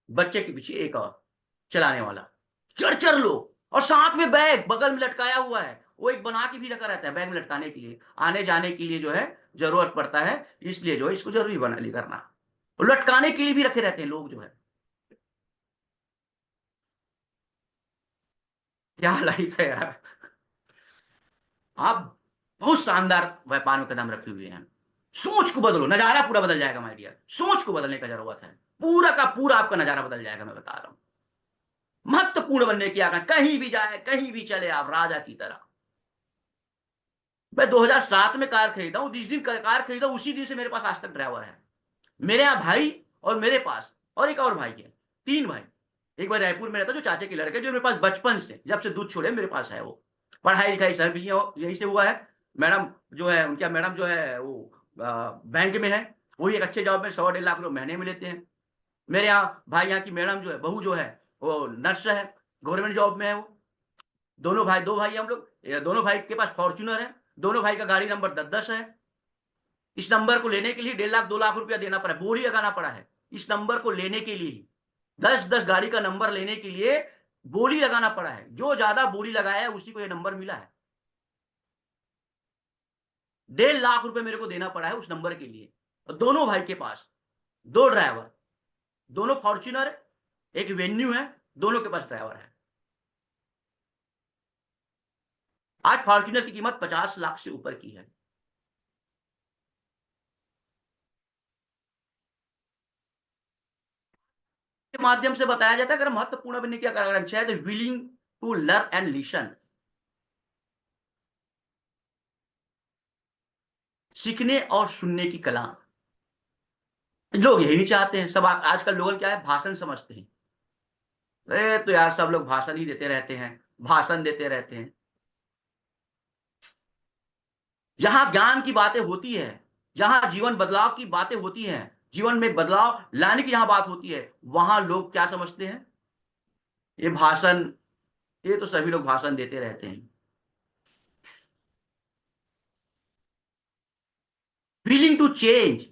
बच्चे के पीछे एक और चलाने वाला, 4 4 लोग, और साथ में बैग बगल में लटकाया हुआ है, वो एक बना के भी रखा रहता है बैग में लटकाने के लिए, आने जाने के लिए जो है जरूरत पड़ता है, इसलिए जो है इसको जरूरी बना ली करना। और लटकाने के लिए भी रखे रहते हैं लोग जो है। क्या लाइफ है यार। आप बहुत शानदार व्यापार में कदम रखे हुए हैं। सोच को बदलो, नजारा पूरा बदल जाएगा माय डियर। सोच को बदलने का जरूरत है, पूरा का पूरा आपका नजारा बदल जाएगा, मैं बता रहा हूं। महत्वपूर्ण बनने की आकांक्षा, कहीं भी जाए कहीं भी चले आप राजा की तरह। मैं 2007 में कार खरीदा हूं, जिस दिन कार खरीदा उसी दिन से मेरे पास आज तक ड्राइवर है। मेरे यहाँ भाई और मेरे पास और एक और भाई है, 3 भाई। एक भाई रायपुर में रहता जो चाचे के लड़के, जो मेरे पास बचपन से, जब से दूध छोड़े मेरे पास है वो। पढ़ाई लिखाई सब यही से हुआ है। मैडम जो है उनका, मैडम जो है वो बैंक में है, वो एक अच्छे जॉब में 100 1.5 लाख रुपए महीने में लेते हैं। मेरे यहाँ भाई, यहाँ की मैडम जो है, बहू जो है, वो नर्स है, गवर्नमेंट जॉब में है वो। दोनों भाई, 2 भाई हम लोग, दोनों भाई के पास फॉर्च्यूनर है, दोनों भाई का गाड़ी नंबर 10 10 है। इस नंबर को लेने के लिए 1.5 लाख 2 लाख रुपया देना पड़ा, बोली लगाना पड़ा है इस नंबर को लेने के लिए। 10 10 गाड़ी का नंबर लेने के लिए बोली लगाना पड़ा है, जो ज्यादा बोली लगाया है उसी को ये नंबर मिला है। 1.5 लाख रुपए मेरे को देना पड़ा है उस नंबर के लिए। और दोनों भाई के पास 2 ड्राइवर, दोनों फॉर्च्यूनर, एक वेन्यू है, दोनों के पास ड्राइवर है। आज फॉर्च्यूनर की कीमत 50 लाख से ऊपर की है। के माध्यम से बताया जाता है, अगर महत्वपूर्ण बनने की अगर आकांक्षा है तो willing to learn and listen, सीखने और सुनने की कला। लोग यही नहीं चाहते हैं, सब आजकल लोग क्या है, भाषण समझते हैं। अरे तो यार सब लोग भाषण ही देते रहते हैं, भाषण देते रहते हैं। जहां ज्ञान की बातें होती है, जहां जीवन बदलाव की बातें होती हैं, जीवन में बदलाव लाने की जहां बात होती है, वहां लोग क्या समझते हैं, ये भाषण, ये तो सभी लोग भाषण देते रहते हैं। फीलिंग टू चेंज,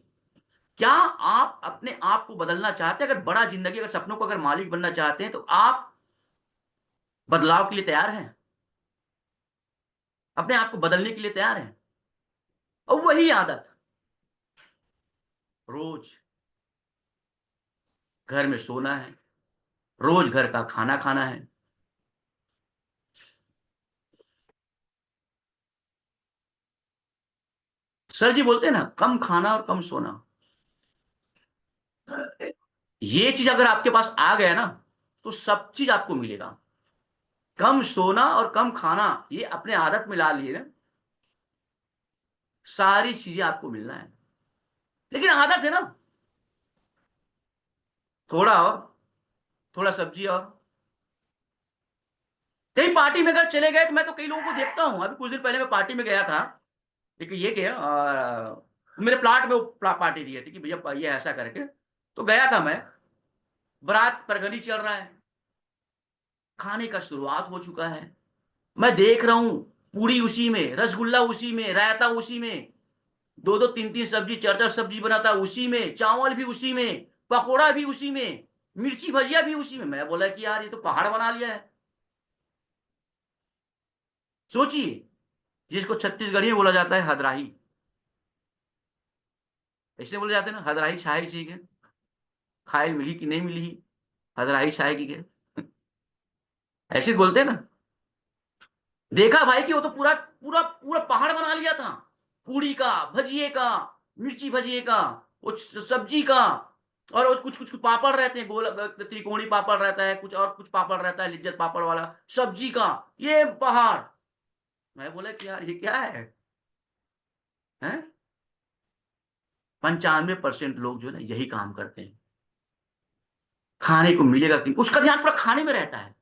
क्या आप अपने आप को बदलना चाहते हैं? अगर बड़ा जिंदगी, अगर सपनों को अगर मालिक बनना चाहते हैं, तो आप बदलाव के लिए तैयार हैं? अपने आप को बदलने के लिए तैयार हैं? और वही आदत, रोज घर में सोना है, रोज घर का खाना खाना है। सर जी बोलते हैं ना, कम खाना और कम सोना, ये चीज अगर आपके पास आ गया ना, तो सब चीज आपको मिलेगा। कम सोना और कम खाना, ये अपने आदत में ला लिए ना, सारी चीजें आपको मिलना है। लेकिन आदत है ना, थोड़ा और, थोड़ा सब्जी और, कहीं पार्टी में अगर चले गए तो मैं तो कई लोगों को देखता हूं। अभी कुछ दिन पहले मैं पार्टी में गया था, एक ये क्या मेरे प्लाट में वो पार्टी दी थी कि भैया ये ऐसा करके, तो गया था मैं। बारात परगनी चल रहा है, खाने का शुरुआत हो चुका है। मैं देख रहा हूं, पूड़ी उसी में, रसगुल्ला उसी में, रायता उसी में, दो दो तीन तीन सब्जी, चार चार सब्जी बनाता उसी में, चावल भी उसी में, पकौड़ा भी उसी में, मिर्ची भजिया भी उसी में। मैं बोला कि यार ये तो पहाड़ बना लिया है। सोचिए, जिसको छत्तीसगढ़ी में बोला जाता है हदराही, ऐसे बोले जाते हैं ना, हदराही छाई सी के, खाए मिली कि नहीं मिली, हदराही छाए की के, ऐसे ही बोलते हैं ना। देखा भाई कि वो तो पूरा पूरा पूरा पहाड़ बना लिया था, पूड़ी का, भजिए का, मिर्ची भजिए का, वो सब्जी का, और वो कुछ कुछ पापड़ रहते हैं, गोल त्रिकोणी पापड़ रहता है, कुछ और कुछ पापड़ रहता है, लिज्जत पापड़ वाला, सब्जी का, ये पहाड़। मैं बोला कि यार ये क्या है, हैं? 95% लोग जो है ना यही काम करते हैं, खाने को मिलेगा कि उसका ध्यान पूरा खाने में रहता है,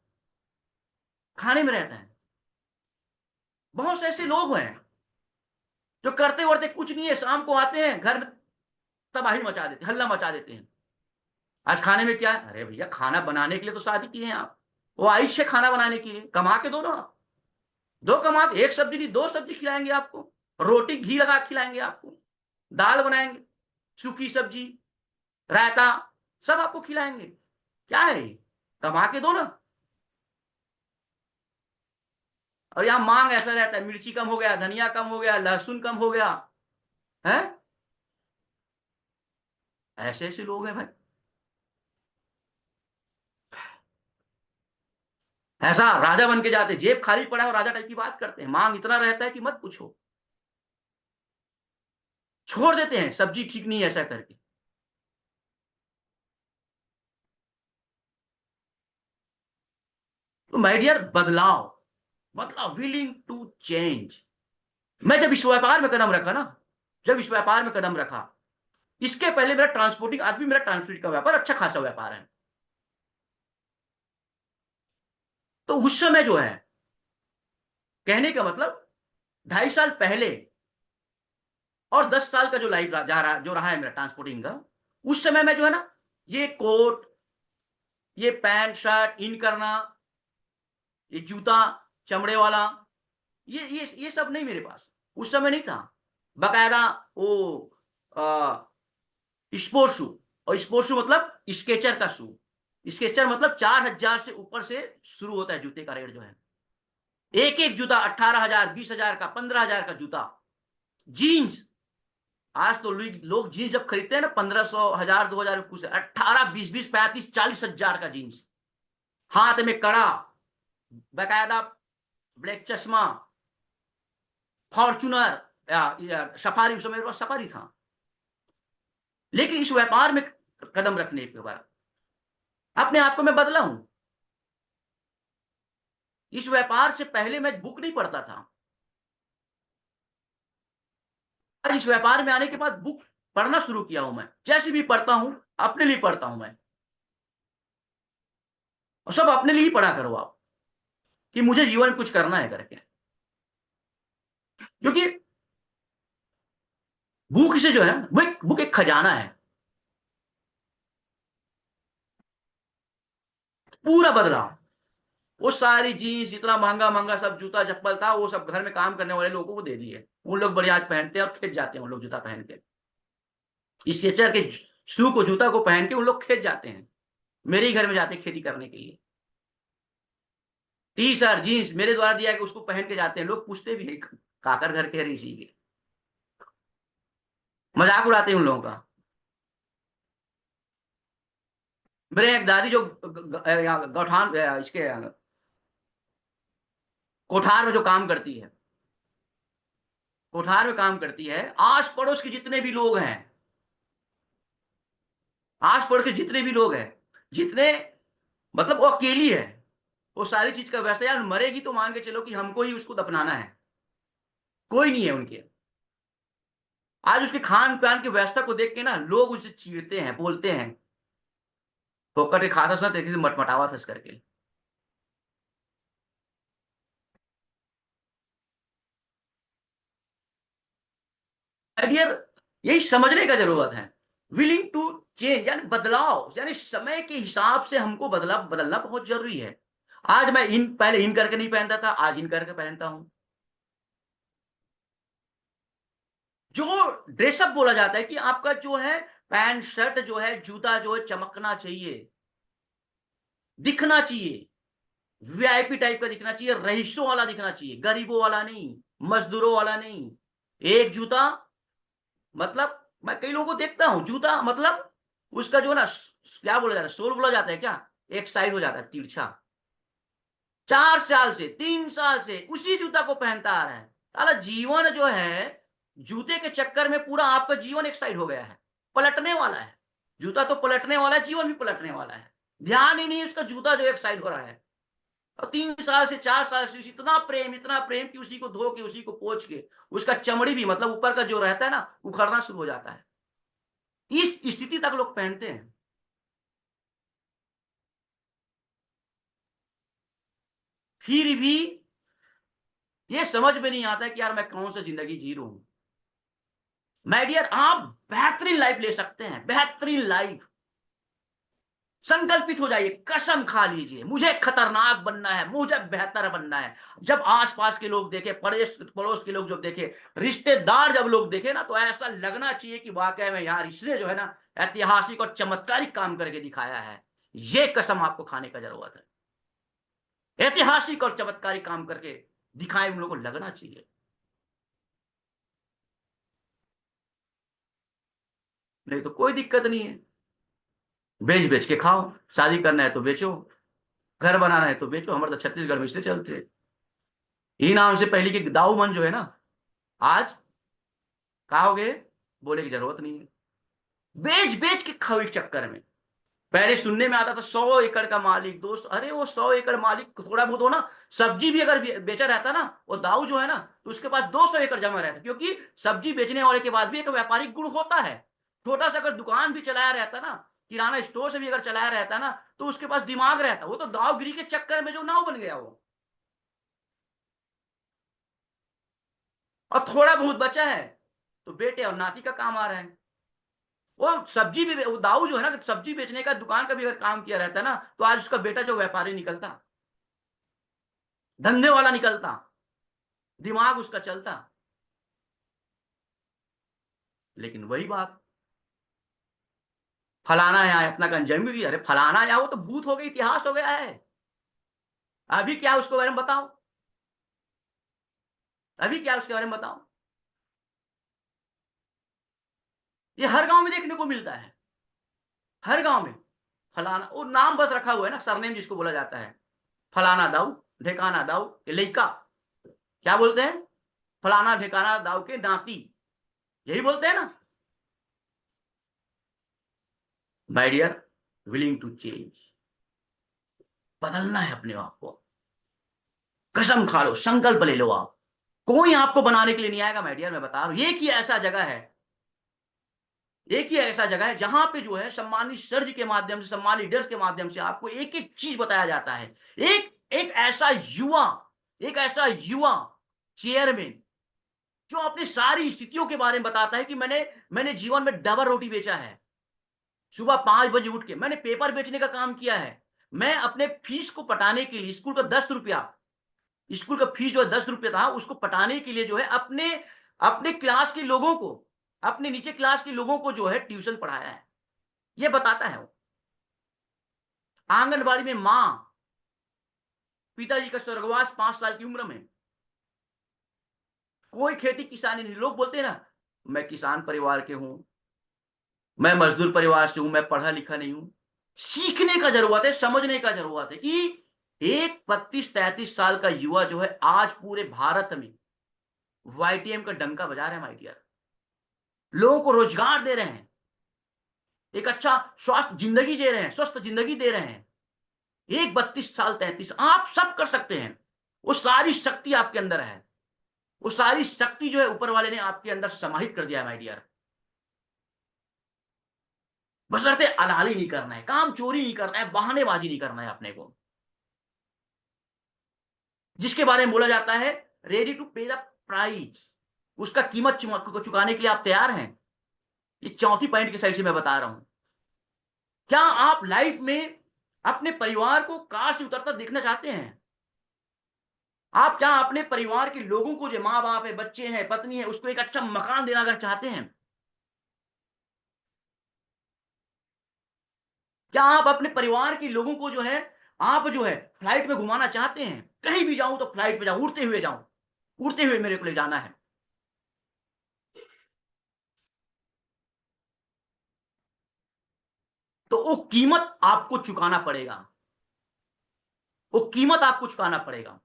खाने में रहता है। बहुत से ऐसे लोग हैं जो करते वर्ते कुछ नहीं है, शाम को आते हैं घर में तबाही मचा देते, हल्ला मचा देते हैं। आज खाने में क्या है? अरे भैया, खाना बनाने के लिए तो शादी की है आप, वो आई है खाना बनाने के लिए, कमा के दो ना आप। दो कमा के, एक सब्जी नहीं दो सब्जी खिलाएंगे आपको, रोटी घी लगा के खिलाएंगे आपको, दाल बनाएंगे, सूखी सब्जी, रायता, सब आपको खिलाएंगे। क्या है ये? कमा के दो ना। और यहाँ मांग ऐसा रहता है, मिर्ची कम हो गया, धनिया कम हो गया, लहसुन कम हो गया, है। ऐसे ऐसे लोग हैं भाई। ऐसा राजा बन के जाते, जेब खाली पड़ा है और राजा टाइप की बात करते हैं, मांग इतना रहता है कि मत पूछो, छोड़ देते हैं सब्जी ठीक नहीं है ऐसा करके। तो माय डियर, बदलाव, मतलब विलिंग टू चेंज। मैं जब इस व्यापार में कदम रखा ना, जब इस व्यापार में कदम रखा, इसके पहले मेरा ट्रांसपोर्टिंग, आज भी मेरा ट्रांसपोर्ट का व्यापार अच्छा खासा व्यापार है। तो उस समय जो है, कहने का मतलब 2.5 साल पहले और 10 साल का जो लाइफ जा रहा, जो रहा है मेरा ट्रांसपोर्टिंग का, उस समय में जो है ना, ये कोट, ये पैंट शर्ट इन करना, ये जूता चमड़े वाला, ये सब नहीं मेरे पास, उस समय नहीं था। बकायदा वो स्पोर्ट्स शू, और स्पोर्ट्स शू मतलब स्केचर का शू, स्केचर मतलब 4,000 से ऊपर से शुरू होता है जूते का रेट जो है। एक एक जूता 18,000, 20,000 का, 15,000 का जूता। जीन्स, आज तो लोग जीन्स जब खरीदते हैं ना, 1,500, 1,000, 2,000 में, कुछ 18, 20, 20, 35, 40,000 का जीन्स, हाथ में कड़ा, बकायदा ब्लैक चश्मा, फॉर्चूनर, या सफारी, उस समय मेरे पास सफारी था। लेकिन इस व्यापार में कदम रखने के बाद अपने आप को मैं बदला हूं। इस व्यापार से पहले मैं बुक नहीं पढ़ता था, और इस व्यापार में आने के बाद बुक पढ़ना शुरू किया हूं। मैं जैसे भी पढ़ता हूं, अपने लिए पढ़ता हूं मैं, और सब अपने लिए ही पढ़ा करो आप, कि मुझे जीवन में कुछ करना है करके। क्योंकि बुक से जो है, बुक एक खजाना है। पूरा बदलाव, वो सारी जीन्स, जितना महंगा महंगा सब जूता चप्पल था, वो सब घर में काम करने वाले लोगों को दे दिए। उन लोग बड़े आज पहनते हैं और खेत जाते हैं उन लोग जूता पहन के, स्केचर के शू को, जूता को पहन के उन लोग खेत जाते हैं, मेरे ही घर में जाते हैं खेती करने के लिए। टी शर्ट जीन्स मेरे द्वारा दिया कि उसको पहन के जाते हैं, लोग पूछते भी है काकर घर के ऋषि के, मजाक उड़ाते हैं उन लोगों का। मेरे एक दादी जो गौठान इसके कोठार में जो काम करती है, कोठार में काम करती है, आस पड़ोस के जितने भी लोग हैं, आस पड़ोस के जितने भी लोग हैं, जितने, मतलब वो अकेली है, वो सारी चीज का व्यवस्था, यार मरेगी तो मान के चलो कि हमको ही उसको दफनाना है, कोई नहीं है उनके। आज उसके खान पान की व्यवस्था को देख के ना लोग उसे चीरते हैं, बोलते हैं, फोकट के खाता सुना तरीके से मटमटावा था करके। डियर, यही समझने का जरूरत है, विलिंग टू चेंज, यानी बदलाव, यानी समय के हिसाब से हमको बदलना बहुत जरूरी है। आज मैं इन पहले इन करके नहीं पहनता था, आज इन करके पहनता हूं। जो ड्रेसअप बोला जाता है कि आपका जो है पैंट शर्ट जो है, जूता जो है चमकना चाहिए, दिखना चाहिए, वीआईपी टाइप का दिखना चाहिए, रईसों वाला दिखना चाहिए, गरीबों वाला नहीं, मजदूरों वाला नहीं। एक जूता, मतलब मैं कई लोगों को देखता हूं, जूता मतलब उसका जो है ना क्या बोला जाता है, सोल बोला जाता है क्या, एक साइड हो जाता है तिरछा। 4 साल से 3 साल से उसी जूता को पहनता आ रहा है। साला जीवन जो है, जूते के चक्कर में पूरा आपका जीवन एक साइड हो गया है, पलटने वाला है। जूता तो पलटने वाला है, जीवन भी पलटने वाला है। ध्यान ही नहीं उसका, जूता जो एक साइड हो रहा है। और 3 साल से 4 साल से इतना प्रेम कि उसी को धो के, उसी को पोंछ के, उसका चमड़ी भी मतलब ऊपर का जो रहता है ना उखड़ना शुरू हो जाता है। इस स्थिति तक लोग पहनते हैं। फिर भी ये समझ में नहीं आता है कि यार मैं कौन सा जिंदगी जी रहा हूं। माय डियर, आप बेहतरीन लाइफ ले सकते हैं, बेहतरीन लाइफ। संकल्पित हो जाइए, कसम खा लीजिए, मुझे खतरनाक बनना है, मुझे बेहतर बनना है। जब आसपास के लोग देखे, पड़ोस पड़ोस के लोग जब देखे, रिश्तेदार जब लोग देखे ना, तो ऐसा लगना चाहिए कि वाकई में यार इसने जो है ना ऐतिहासिक और चमत्कारिक काम करके दिखाया है। ये कसम आपको खाने का जरूरत है, ऐतिहासिक और चमत्कारिक काम करके दिखाए उन लोगों को लगना चाहिए। नहीं तो कोई दिक्कत नहीं है, बेच बेच के खाओ, शादी करना है तो बेचो, घर बनाना है तो बेचो। हमारे तो छत्तीसगढ़ में इसलिए चलते हैं। ही नाम से पहले कि दाऊ मन जो है ना, आज कहोगे, बोले की जरूरत नहीं है। बेच बेच के खाओ एक चक्कर में। पहले सुनने में आता था 100 एकड़ का मालिक दोस्त, अरे वो 100 एकड़ मालिक थोड़ा बहुत हो ना, सब्जी भी अगर बेचा रहता ना वो दाऊ जो है ना, तो उसके पास 200 एकड़ जमा रहता, क्योंकि सब्जी बेचने वाले के बाद भी एक व्यापारिक गुण होता है। छोटा सा अगर दुकान भी चलाया रहता ना, किराना स्टोर से भी अगर चलाया रहता ना, तो उसके पास दिमाग रहता। वो तो दावगिरी के चक्कर में जो नाव बन गया वो, और थोड़ा बहुत बचा है तो बेटे और नाती का काम आ रहा है। वो सब्जी भी, वो दाऊ जो है ना, सब्जी बेचने का दुकान का भी अगर काम किया रहता ना, तो आज उसका बेटा जो व्यापारी निकलता, धंधे वाला निकलता, दिमाग उसका चलता। लेकिन वही बात, फलाना यहाँ इतना कंजमी भी, अरे फलाना यहाँ वो तो भूत हो गई, इतिहास हो गया है। अभी क्या उसके बारे में बताओ, अभी क्या उसके बारे में बताओ। ये हर गांव में देखने को मिलता है, हर गांव में। फलाना, वो नाम बस रखा हुआ है ना, सरनेम जिसको बोला जाता है, फलाना दाऊ, ढेकाना दाऊ, ये लइका क्या बोलते हैं, फलाना ढेकाना दाऊ के नाती, यही बोलते हैं ना। My dear, willing to change, बदलना है अपने आप को। कसम खा लो, संकल्प ले लो आप। कोई आपको बनाने के लिए नहीं आएगा माय डियर, मैं बता रहा हूं। एक ही ऐसा जगह है, एक ही ऐसा जगह है जहां पे जो है सम्मानित सर जी के माध्यम से, सम्मानित लीडर्स के माध्यम से आपको एक एक चीज बताया जाता है। एक एक ऐसा युवा, एक ऐसा युवा चेयरमैन जो अपनी सारी स्थितियों के बारे में बताता है कि मैंने मैंने जीवन में डबल रोटी बेचा है। सुबह 5 बजे उठ के मैंने पेपर बेचने का काम किया है। मैं अपने फीस को पटाने के लिए, स्कूल का 10 रुपया, स्कूल का फीस जो है 10 रुपया था, उसको पटाने के लिए जो है अपने अपने क्लास के लोगों को, अपने नीचे क्लास के लोगों को जो है ट्यूशन पढ़ाया है। ये बताता है वो। आंगनबाड़ी में मां, पिताजी का स्वर्गवास 5 साल की उम्र में, कोई खेती किसानी नहीं। लोग बोलते हैं ना, मैं किसान परिवार के हूं, मैं मजदूर परिवार से हूं, मैं पढ़ा लिखा नहीं हूं। सीखने का जरूरत है, समझने का जरूरत है कि एक 32-33 साल का युवा जो है आज पूरे भारत में वाईटीएम का डंका बजा रहे हैं माय डियर। लोगों को रोजगार दे रहे हैं, एक अच्छा स्वास्थ्य जिंदगी दे रहे हैं, स्वस्थ जिंदगी दे रहे हैं। एक 32 साल 33 आप सब कर सकते हैं। वो सारी शक्ति आपके अंदर है। वो सारी शक्ति जो है ऊपर वाले ने आपके अंदर समाहित कर दिया है माय डियर। बशर्ते अलाली नहीं करना है, काम चोरी नहीं करना है, बहानेबाजी नहीं करना है अपने को। जिसके बारे में बोला जाता है रेडी टू पे द प्राइस, उसका कीमत चुकाने के लिए आप तैयार हैं। ये चौथी पॉइंट की साइड से मैं बता रहा हूं। क्या आप लाइफ में अपने परिवार को कार से उतरता देखना चाहते हैं? आप क्या अपने परिवार के लोगों को, जो माँ बाप है, बच्चे हैं, पत्नी है, उसको एक अच्छा मकान देना अगर चाहते हैं? क्या आप अपने परिवार के लोगों को जो है, आप जो है फ्लाइट में घुमाना चाहते हैं? कहीं भी जाऊं तो फ्लाइट पे जाऊं, उड़ते हुए जाऊं, उड़ते हुए मेरे को ले जाना है। तो वो कीमत आपको चुकाना पड़ेगा। वो कीमत आपको चुकाना पड़ेगा।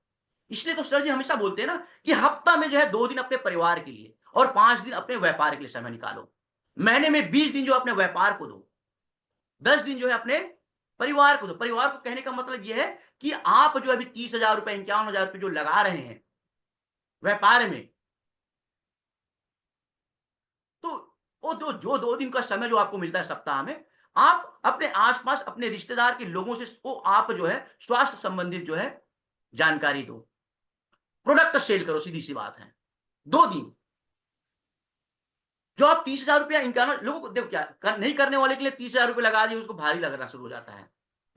इसलिए तो सर जी हमेशा बोलते हैं ना कि हफ्ता में जो है 2 दिन अपने परिवार के लिए और 5 दिन अपने व्यापार के लिए समय निकालो। महीने में 20 दिन जो अपने व्यापार को दो, 10 दिन जो है अपने परिवार को दो। परिवार को कहने का मतलब ये है कि आप जो अभी 30,000 रुपए, 51,000 रुपए जो लगा रहे हैं व्यापार में, तो वो जो 2 दिन का समय जो आपको मिलता है सप्ताह में, आप अपने आस-पास अपने रिश्तेदार के लोगों से वो आप जो है स्वास्थ्य संबंधित जो है जानकारी दो। प्रोडक्ट सेल करो, सीधी-सी बात है। 2 दिन जो आप 30,000 रुपया इनका लोगों को देखो क्या नहीं करने वाले के लिए 30,000 रुपए लगा दिए, उसको भारी लगना शुरू हो जाता है।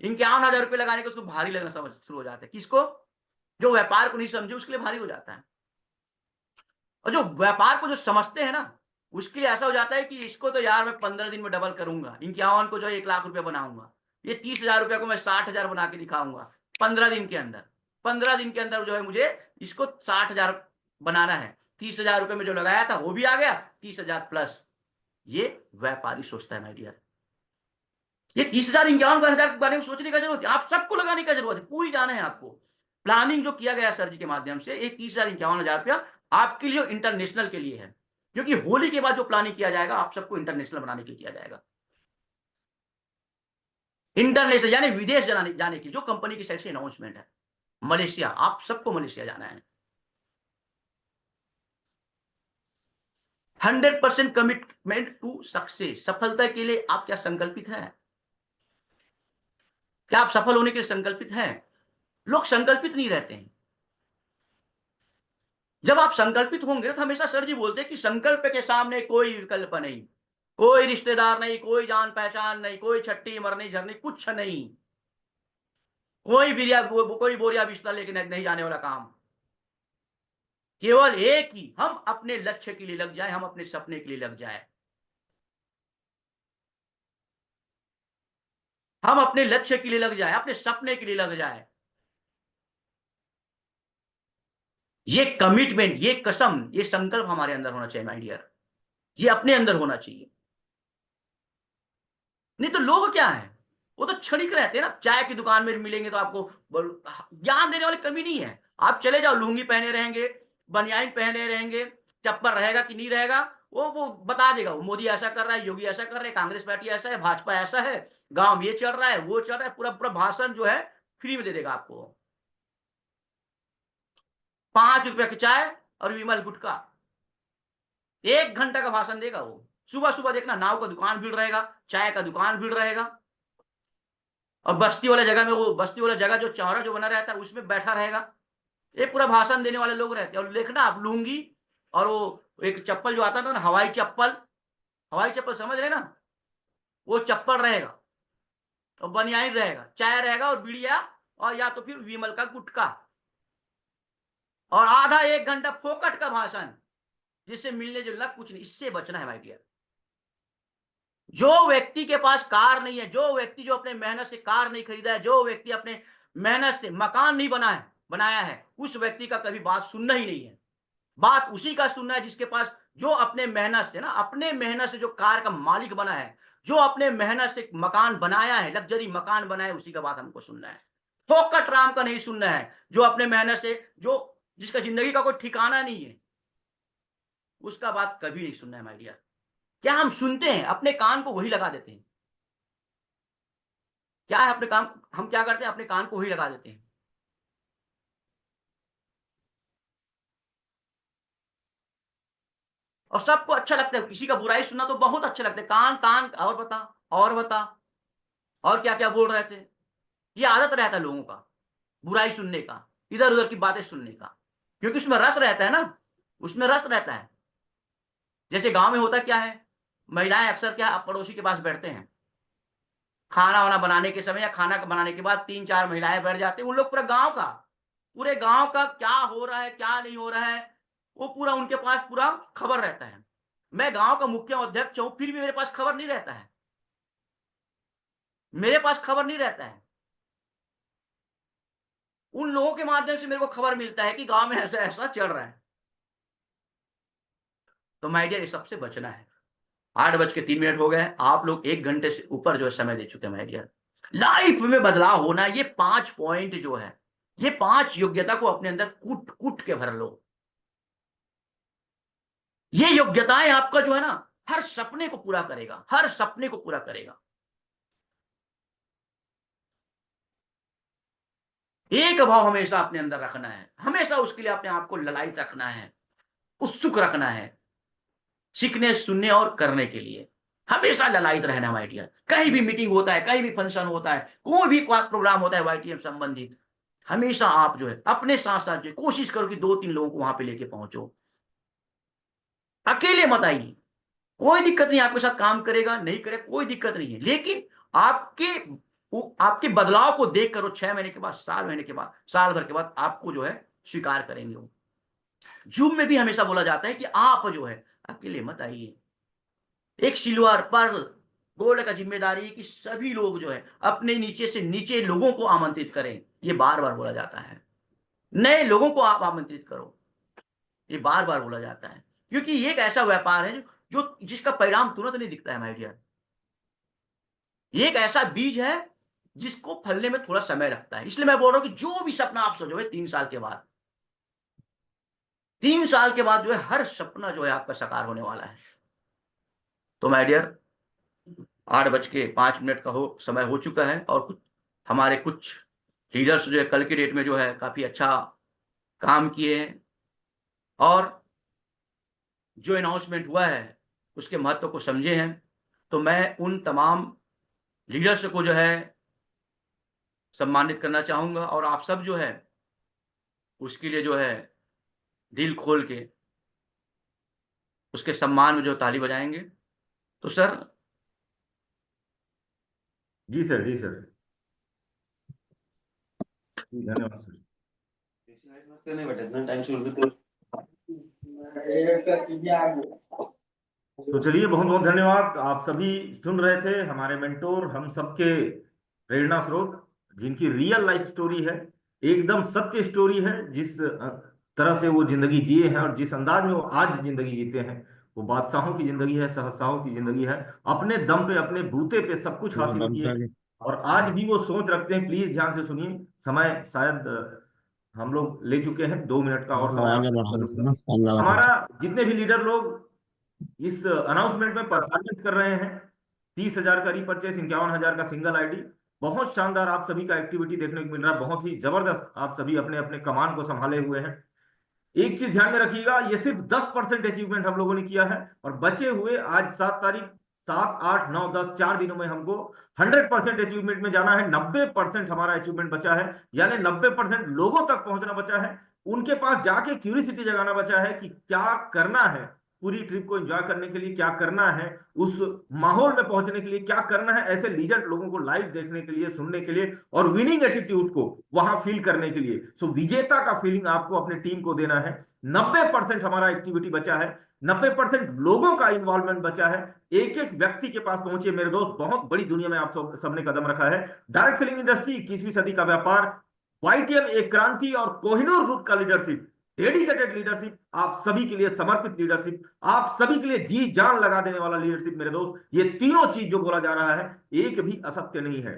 51,000 रुपए लगाने के उसको भारी लगना समझ शुरू हो जाता है। किसको? जो व्यापार को नहीं समझे उसके लिए भारी हो जाता है। और जो व्यापार को जो समझते हैं ना, उसके लिए ऐसा हो जाता है कि इसको तो यार मैं 15 दिन में डबल करूँगा। 51 को जो है 1 लाख रुपया बनाऊँगा। ये 30,000 रुपया को मैं 60,000 बना के दिखाऊँगा 15 दिन के अंदर। 15 दिन के अंदर जो है मुझे इसको 60,000 बनाना है। 30,000 रुपए में जो लगाया था वो भी आ गया, 30,000 प्लस। ये व्यापारी सोचता है माय डियर। ये 30,000 51,000 के बारे में सोचने का जरूरत है। आप सबको लगाने का जरूरत है, पूरी जाना है आपको। प्लानिंग जो किया गया सर जी के माध्यम से, ये 30,000 51,000 रुपया आपके लिए इंटरनेशनल के लिए है। क्योंकि होली के बाद जो प्लानिंग किया जाएगा, आप सबको इंटरनेशनल बनाने के लिए किया जाएगा। इंटरनेशनल यानी विदेश जाने जाने की जो कंपनी की साइड से अनाउंसमेंट है। मलेशिया, आप सबको मलेशिया जाना है। 100% कमिटमेंट टू सक्सेस, सफलता के लिए आप क्या संकल्पित हैं? क्या आप सफल होने के लिए संकल्पित हैं? लोग संकल्पित नहीं रहते हैं। जब आप संकल्पित होंगे तो हमेशा सर जी बोलते हैं कि संकल्प के सामने कोई विकल्प नहीं, कोई रिश्तेदार नहीं, कोई जान पहचान नहीं, कोई छट्टी मरनी झरनी कुछ नहीं, कोई बोरिया बिस्तर लेके नहीं जाने वाला काम। केवल एक ही, हम अपने लक्ष्य के लिए लग जाए, हम अपने सपने के लिए लग जाए। हम अपने लक्ष्य के लिए लग जाए, अपने सपने के लिए लग जाए। ये कमिटमेंट, ये कसम, ये संकल्प हमारे अंदर होना चाहिए माय डियर। ये अपने अंदर होना चाहिए। नहीं तो लोग क्या है, वो तो क्षणिक रहते हैं ना। चाय की दुकान में मिलेंगे तो आपको ज्ञान देने वाली कमी नहीं है। आप चले जाओ, लुंगी पहने रहेंगे, बनियाइन पहने रहेंगे, चप्पल रहेगा कि नहीं रहेगा, वो बता देगा। वो मोदी ऐसा कर रहा है, योगी ऐसा कर रहे हैं, कांग्रेस पार्टी ऐसा है, भाजपा ऐसा है, गांव में ये चल रहा है, वो चल रहा है, पूरा पूरा भाषण जो है फ्री में दे देगा आपको। 5 रुपया की चाय और विमल गुटखा, 1 घंटा का भाषण देगा वो। सुबह सुबह देखना, नाव का दुकान भीड़ रहेगा, चाय का दुकान भीड़ रहेगा। और बस्ती वाला जगह में, वो बस्ती वाला जगह जो चौरा जो बना रहता है उसमें बैठा रहेगा। ये पूरा भाषण देने वाले लोग रहते हैं। और देखना आप, लुंगी और वो एक चप्पल जो आता था ना, हवाई चप्पल, हवाई चप्पल समझ रहे ना, वो चप्पल रहेगा और बनियाइन रहेगा, चाय रहेगा और बीड़िया, और या तो फिर विमल का गुटखा, और आधा 1 घंटा फोकट का भाषण, जिससे मिलने जुलना कुछ नहीं। इससे बचना है माय डियर। जो व्यक्ति के पास कार नहीं है, जो व्यक्ति जो अपने मेहनत से कार नहीं खरीदा है, जो व्यक्ति अपने मेहनत से मकान नहीं बनाया है, उस व्यक्ति का कभी बात सुनना ही नहीं है। बात उसी का सुनना है जिसके पास, जो अपने मेहनत से ना, अपने मेहनत से जो कार का मालिक बना है, जो अपने मेहनत से मकान बनाया है, लग्जरी मकान बनाया, उसी का बात हमको सुनना है। फोकट राम का नहीं सुनना है, जो अपने मेहनत से, जो जिसका जिंदगी का कोई ठिकाना नहीं है, उसका बात कभी नहीं सुनना है माय डियर। क्या हम सुनते हैं? अपने कान को वही लगा देते हैं। क्या है अपने कान, हम क्या करते हैं? अपने कान को वही लगा देते हैं। और सबको अच्छा लगता है, किसी का बुराई सुनना तो बहुत अच्छा लगता है। कान कान, और बता, और बता, और क्या क्या बोल रहे थे। ये आदत रहता है लोगों का, बुराई सुनने का, इधर उधर की बातें सुनने का, क्योंकि उसमें रस रहता है ना, उसमें रस रहता है। जैसे गांव में होता क्या है, महिलाएं अक्सर क्या पड़ोसी के पास बैठते हैं, खाना वाना बनाने के समय या खाना बनाने के बाद 3-4 महिलाएं बैठ जाते हैं। उन लोग पूरे गांव का क्या हो रहा है, क्या नहीं हो रहा है, वो पूरा उनके पास पूरा खबर रहता है। मैं गांव का मुखिया अध्यक्ष हूं, फिर भी मेरे पास खबर नहीं रहता है, मेरे पास खबर नहीं रहता है। उन लोगों के माध्यम से मेरे को खबर मिलता है कि गांव में ऐसा ऐसा चल रहा है। तो माय डियर, ये सबसे बचना है। 8:03 हो गए, आप लोग 1 घंटे से ऊपर जो है समय दे चुके हैं माय डियर। लाइफ में बदलाव होना, ये 5 पॉइंट जो है, ये 5 योग्यता को अपने अंदर कूट कूट के भर लो। ये योग्यताएं आपका जो है ना, हर सपने को पूरा करेगा, हर सपने को पूरा करेगा। एक भाव हमेशा अपने अंदर रखना है, हमेशा उसके लिए अपने आप को ललायत रखना है, उत्सुक रखना है, सीखने, सुनने और करने के लिए हमेशा ललायत रहना माय डियर। कहीं भी मीटिंग होता है, कहीं भी फंक्शन होता है, कोई भी प्रोग्राम होता है वाईटीएम संबंधित, हमेशा आप जो है अपने साथ साथ जो कोशिश करो कि 2-3 लोगों को वहां पे लेके पहुंचो। अकेले मत आइए, कोई दिक्कत नहीं, आपके साथ काम करेगा नहीं करेगा कोई दिक्कत नहीं है, लेकिन आपके आपके बदलाव को देख कर 6 महीने के बाद, 7 महीने के बाद, साल भर के बाद आपको जो है स्वीकार करेंगे वो। जूम में भी हमेशा बोला जाता है कि आप जो है अकेले मत आइए। एक सिल्वर पर्ल गोल्ड का जिम्मेदारी है कि सभी लोग जो है अपने नीचे से नीचे लोगों को आमंत्रित करें। ये बार बार बोला जाता है, नए लोगों को आप आमंत्रित करो, ये बार बार बोला जाता है, क्योंकि ये एक ऐसा व्यापार है जो जिसका परिणाम तुरंत नहीं दिखता है माय डियर। ये एक ऐसा बीज है जिसको फलने में थोड़ा समय लगता है। इसलिए मैं बोल रहा हूं कि जो भी सपना आप सोचोगे 3 साल के बाद, 3 साल के बाद जो है हर सपना जो है आपका साकार होने वाला है। तो माय डियर, 8:05 का हो समय हो चुका है, और हमारे कुछ लीडर्स जो है कल की डेट में जो है काफी अच्छा काम किए हैं, और जो अनाउंसमेंट हुआ है उसके महत्व को समझे हैं। तो मैं उन तमाम लीडर्स को जो है सम्मानित करना चाहूंगा, और आप सब जो है उसके लिए जो है दिल खोल के उसके सम्मान में जो ताली बजाएंगे। तो सर। जी सर, जी सर, धन्यवाद सर। तो चलिए, बहुत बहुत धन्यवाद। आप सभी सुन रहे थे हमारे मेंटोर, हम सबके प्रेरणा स्रोत, जिनकी रियल लाइफ स्टोरी है, एकदम सत्य स्टोरी है। जिस तरह से वो जिंदगी जिए हैं और जिस अंदाज में वो आज जिंदगी जीते हैं, वो बादशाहों की जिंदगी है, सहस्त्राओं की जिंदगी है। अपने दम पे, अपने बूते पे सब कुछ हासिल किए, और आज भी वो सोच रखते हैं। प्लीज ध्यान से सुनिए, समय शायद हम लोग ले चुके हैं, 2 मिनट का और समय। हमारा जितने भी लीडर लोग इस अनाउंसमेंट में परफॉर्मेंस कर रहे हैं, 30,000 का रीपर्चेस, 51,000 का सिंगल आईडी, बहुत शानदार आप सभी का एक्टिविटी देखने को मिल रहा है। बहुत ही जबरदस्त आप सभी अपने अपने कमान को संभाले हुए हैं। एक चीज ध्यान में रखिएगा, ये सिर्फ 10% अचीवमेंट हम लोगों ने किया है, और बचे हुए आज 7 तारीख, 7, 8, 9, 10, 4 दिनों में हमको 100% अचीवमेंट में जाना है। 90% हमारा अचीवमेंट बचा है, यानी 90% लोगों तक पहुंचना बचा है। उनके पास जाके क्यूरियोसिटी जगाना बचा है कि क्या करना है पूरी ट्रिप को एंजॉय करने के लिए, क्या करना है उस माहौल में पहुंचने के लिए, क्या करना है ऐसे लीजेंड लोगों को लाइव देखने के लिए, सुनने के लिए, और विनिंग एटीट्यूड को वहां फील करने के लिए। सो विजेता का फीलिंग आपको अपने टीम को देना है। 90% हमारा एक्टिविटी बचा है, 90% लोगों का इन्वॉल्वमेंट बचा है। एक एक व्यक्ति के पास पहुंचे मेरे दोस्त, बहुत बड़ी दुनिया में आप सबने कदम रखा है। डायरेक्ट सेलिंग इंडस्ट्री 21वीं सदी का व्यापार, वाईटीएम एक क्रांति, और कोहिनूर ग्रुप का लीडरशिप डेडिकेटेड लीडरशिप, आप सभी के लिए समर्पित लीडरशिप, आप सभी के लिए जी जान लगा देने वाला लीडरशिप मेरे दोस्त, ये तीनों चीज जो बोला जा रहा है एक भी असत्य नहीं है।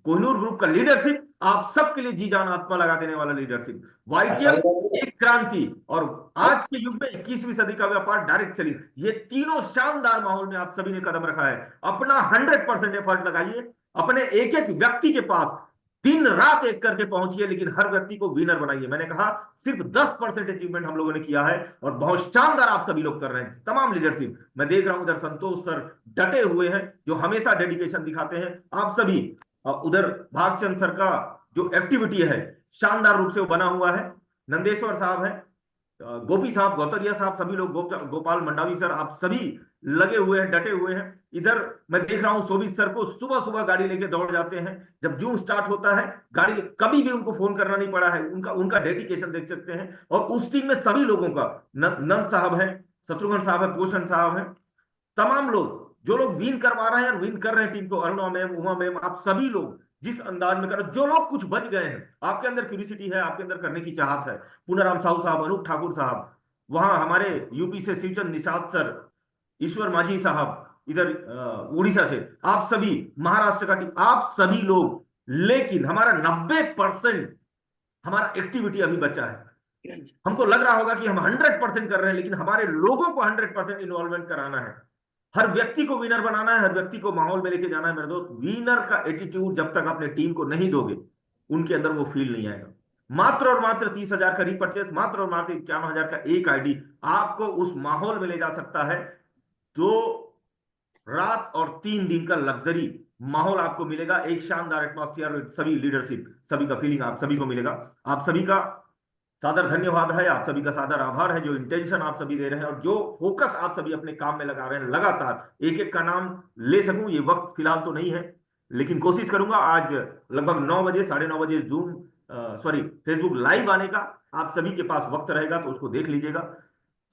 कोहिनूर ग्रुप का लीडरशिप आप सबके लिए जी जान आत्मा लगा देने वाला लीडरशिप, वाईटीएल एक क्रांति, और आज के युग में 21वीं सदी का व्यापार डायरेक्ट सेलिंग, ये तीनों शानदार माहौल में आप सभी ने कदम रखा है। अपना 100% एफर्ट लगाइए, अपने एक एक व्यक्ति के पास दिन रात एक करके पहुंचिए, लेकिन हर व्यक्ति को विनर बनाइए। मैंने कहा सिर्फ 10% अचीवमेंट हम लोगों ने किया है और बहुत शानदार आप सभी लोग कर रहे हैं। तमाम लीडरशिप मैं देख रहा हूं, उधर संतोष सर डटे हुए हैं जो हमेशा डेडिकेशन दिखाते हैं, आप सभी। उधर भागचंद सर का जो एक्टिविटी है शानदार रूप से वो बना हुआ है, नंदेश्वर साहब है, गोपी साहब, गौतरिया साहब, सभी लोग, गोपाल मंडावी सर, आप सभी लगे हुए हैं, डटे हुए हैं। इधर मैं देख रहा हूं शोभित सर को, सुबह सुबह गाड़ी लेके दौड़ जाते हैं, जब जून स्टार्ट होता है गाड़ी, कभी भी उनको फोन करना नहीं पड़ा है, उनका उनका डेडिकेशन देख सकते हैं। और उस टीम में सभी लोगों का, नंद साहब है, शत्रुघ्न साहब है, पोषण साहब है, तमाम लोग जो लोग विन करवा रहे हैं और विन कर रहे हैं टीम को, अरुणा मैम, उमा मैम, आप सभी लोग जिस अंदाज में कर रहे, जो लोग कुछ बच गए हैं, आपके अंदर क्यूरियोसिटी है, आपके अंदर करने की चाहत है, पूनाराम साहू साहब, अनूप ठाकुर साहब, वहां हमारे यूपी से शिवचंद निषाद सर, ईश्वर माझी साहब, इधर उड़ीसा से आप सभी, महाराष्ट्र का टीम, आप सभी लोग, लेकिन हमारा 90% हमारा एक्टिविटी अभी बचा है। हमको लग रहा होगा कि हम 100% कर रहे हैं, लेकिन हमारे लोगों को 100% इन्वॉल्वमेंट कराना है, हर व्यक्ति को विनर बनाना है, हर व्यक्ति को माहौल में लेके जाना है मेरे दोस्त। विनर का एटीट्यूड जब तक अपने टीम को नहीं दोगे, उनके अंदर वो फील नहीं आएगा। मात्र और मात्र 30,000 का रीपरचेस, मात्र और मात्र 51,000 का एक आईडी आपको उस माहौल में ले जा सकता है। 2 रात और 3 दिन का लग्जरी माहौल आपको मिलेगा, एक शानदार एटमॉस्फेयर, सभी लीडरशिप, सभी का फीलिंग आप सभी को मिलेगा। आप सभी का सादर धन्यवाद है, आप सभी का सादर आभार है, जो इंटेंशन आप सभी दे रहे हैं और जो फोकस आप सभी अपने काम में लगा रहे हैं लगातार। एक एक का नाम ले सकूं ये वक्त फिलहाल तो नहीं है, लेकिन कोशिश करूंगा आज लगभग 9 बजे, 9:30 बजे जूम फेसबुक लाइव आने का, आप सभी के पास वक्त रहेगा तो उसको देख लीजिएगा,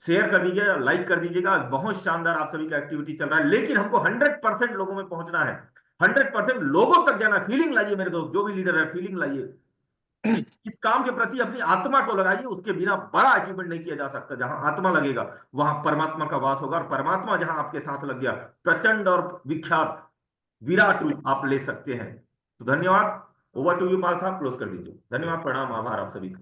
शेयर कर दीजिएगा, लाइक कर दीजिएगा। बहुत शानदार आप सभी का एक्टिविटी चल रहा है, लेकिन हमको 100% लोगों में पहुंचना है, 100% लोगों तक जाना। फीलिंग लाइए मेरे दोस्त, जो भी लीडर है फीलिंग लाइए, इस काम के प्रति अपनी आत्मा को लगाइए, उसके बिना बड़ा अचीवमेंट नहीं किया जा सकता। जहां आत्मा लगेगा वहां परमात्मा का वास होगा, और परमात्मा जहां आपके साथ लग गया, प्रचंड और विख्यात विराट रूप आप ले सकते हैं। तो धन्यवाद। ओवर टू यू पाल साहब, क्लोज कर दीजिए। धन्यवाद, प्रणाम, आभार आप सभी का।